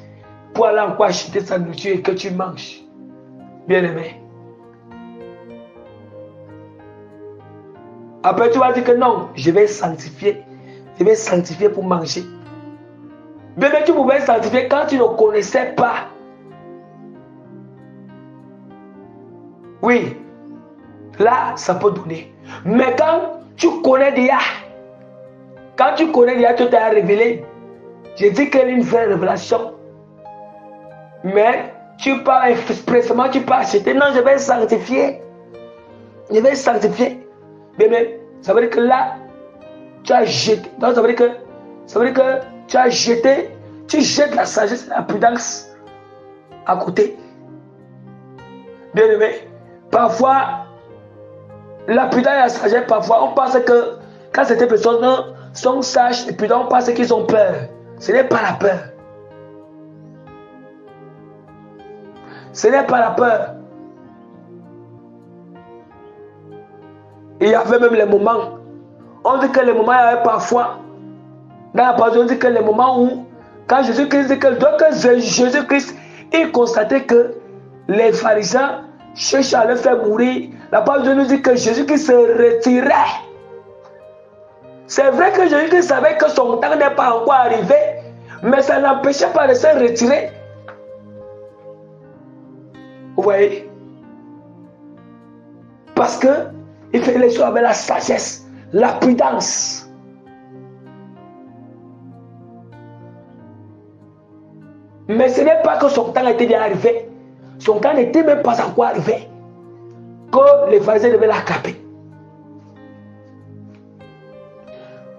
pour aller encore acheter sa nourriture et que tu manges. Bien aimé. Après, tu vas dire que non, je vais sanctifier. Je vais sanctifier pour manger. Bien, mais tu pouvais sanctifier quand tu ne connaissais pas. Oui, là, ça peut donner. Mais quand tu connais déjà, tu t'as révélé. Je dis qu'elle est une vraie révélation. Mais tu pars expressément, tu pars acheter. Non, je vais sanctifier. Je vais sanctifier. Mais ça veut dire que là, tu as jeté. Donc ça veut dire que tu as jeté. Tu jettes la sagesse et la prudence à côté. Bien aimé. Parfois, la prudence et la sagesse, parfois, on pense que Quand certaines personnes sont sages et prudentes parce qu'ils ont peur, ce n'est pas la peur. Ce n'est pas la peur. Il y avait même les moments. On dit que les moments, il y avait parfois, dans la parole, on dit que les moments où, quand Jésus-Christ dit que Jésus-Christ, il constatait que les pharisiens cherchaient à le faire mourir. La parole de Dieu nous dit que Jésus-Christ se retirait. C'est vrai que Jésus-Christ savait que son temps n'est pas encore arrivé, mais ça n'empêchait pas de se retirer. Vous voyez? Parce que il fait les choses avec la sagesse, la prudence. Mais ce n'est pas que son temps était déjà arrivé. Son temps n'était même pas encore arrivé. Que les pharisiens devaient l'attraper.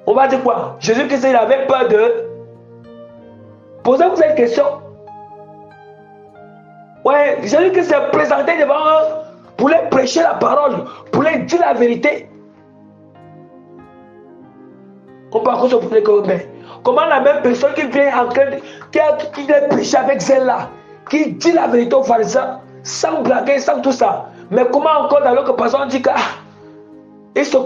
On va dire quoi? Jésus-Christ, il avait peur de... Posez-vous cette question. Ouais, Jésus-Christ s'est présenté devant eux pour les prêcher la parole, pour les dire la vérité. On peut encore se poser que, mais comment la même personne qui vient en train de, qui les prêche avec celle-là, qui dit la vérité aux pharisiens, sans blaguer, sans tout ça, mais comment encore dans l'autre personne dit que il se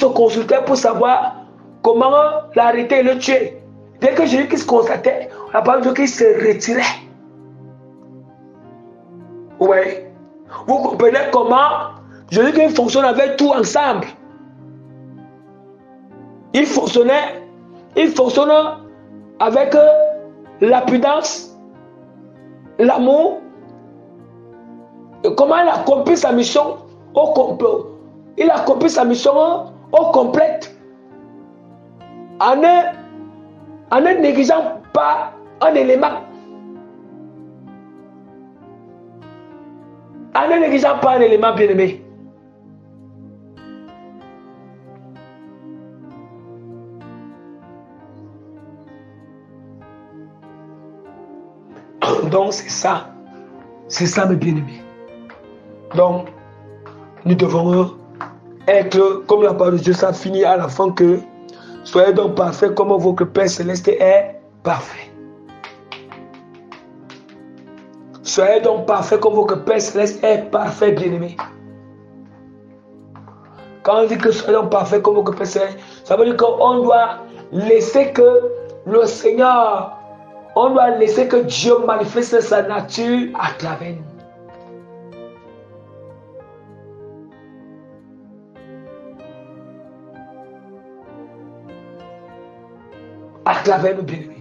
consultait pour savoir comment l'arrêter et le tuer. Dès que Jésus-Christ constatait, la parole de Dieu qu'il se retirait. Oui. Vous comprenez comment Jésus-Christ fonctionne avec tout ensemble. Il fonctionne avec la prudence, l'amour. Comment il a accompli sa mission au complet. Il a accompli sa mission au complète. En ne négligeant pas un élément. En ne négligeant pas un élément, bien-aimé. Donc c'est ça. C'est ça, mes bien-aimés. Donc, nous devons être, comme la parole de Dieu, ça finit à la fin que soyez donc parfaits comme votre Père Céleste est parfait. Soyez donc parfaits comme votre Père Céleste est parfait, bien-aimé. Quand on dit que soyez donc parfaits comme votre Père Céleste, ça veut dire qu'on doit laisser que le Seigneur, on doit laisser que Dieu manifeste sa nature à travers nous. À travers nous, bien-aimés.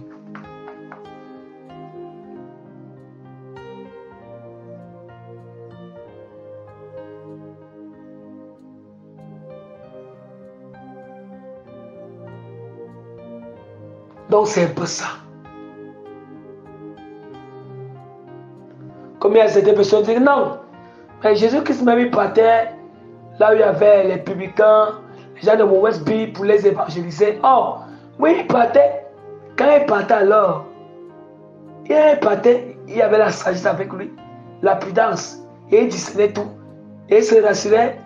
Donc c'est un peu ça. Comme il y a certaines personnes qui disent non, mais Jésus-Christ m'a mis par terre, là où il y avait les publicains, les gens de mauvaise vie pour les évangéliser. Oh, oui, il partait. Quand il partait alors, il y avait la sagesse avec lui, la prudence, et il discernait tout. Et il se rassurait,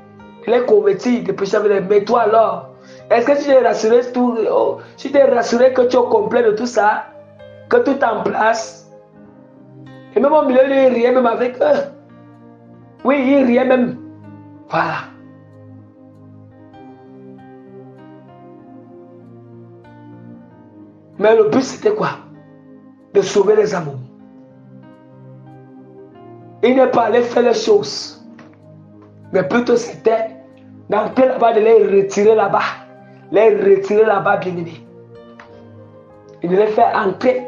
il les convertit, des péchés avec les. Mais toi alors, est-ce que tu t'es rassuré tout, tu t'es rassuré que tu es au complet de tout ça, que tout est en place? Et même au milieu, il riait même avec eux. Oui, il riait même. Voilà. Mais le but c'était quoi? De sauver les amours. Il n'est pas allé faire les choses. Mais plutôt c'était d'entrer là-bas, de les retirer là-bas. Les retirer là-bas, bien aimés. Il de les faire entrer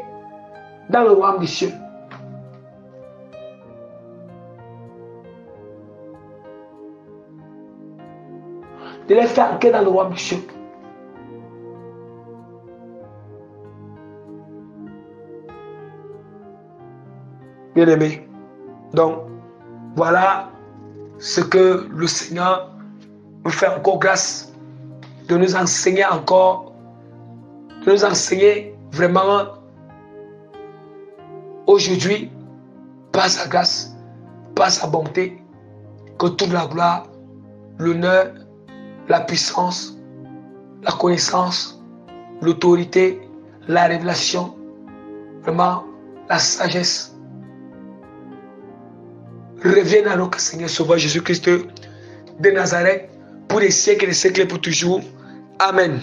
dans le royaume des cieux. De les faire entrer dans le royaume des cieux. Bien aimé. Donc, voilà ce que le Seigneur nous fait encore grâce de nous enseigner encore, de nous enseigner vraiment aujourd'hui, par sa grâce, par sa bonté, que toute la gloire, l'honneur, la puissance, la connaissance, l'autorité, la révélation, vraiment la sagesse. Reviens à notre Seigneur Sauveur Jésus-Christ de Nazareth pour les siècles et pour toujours. Amen.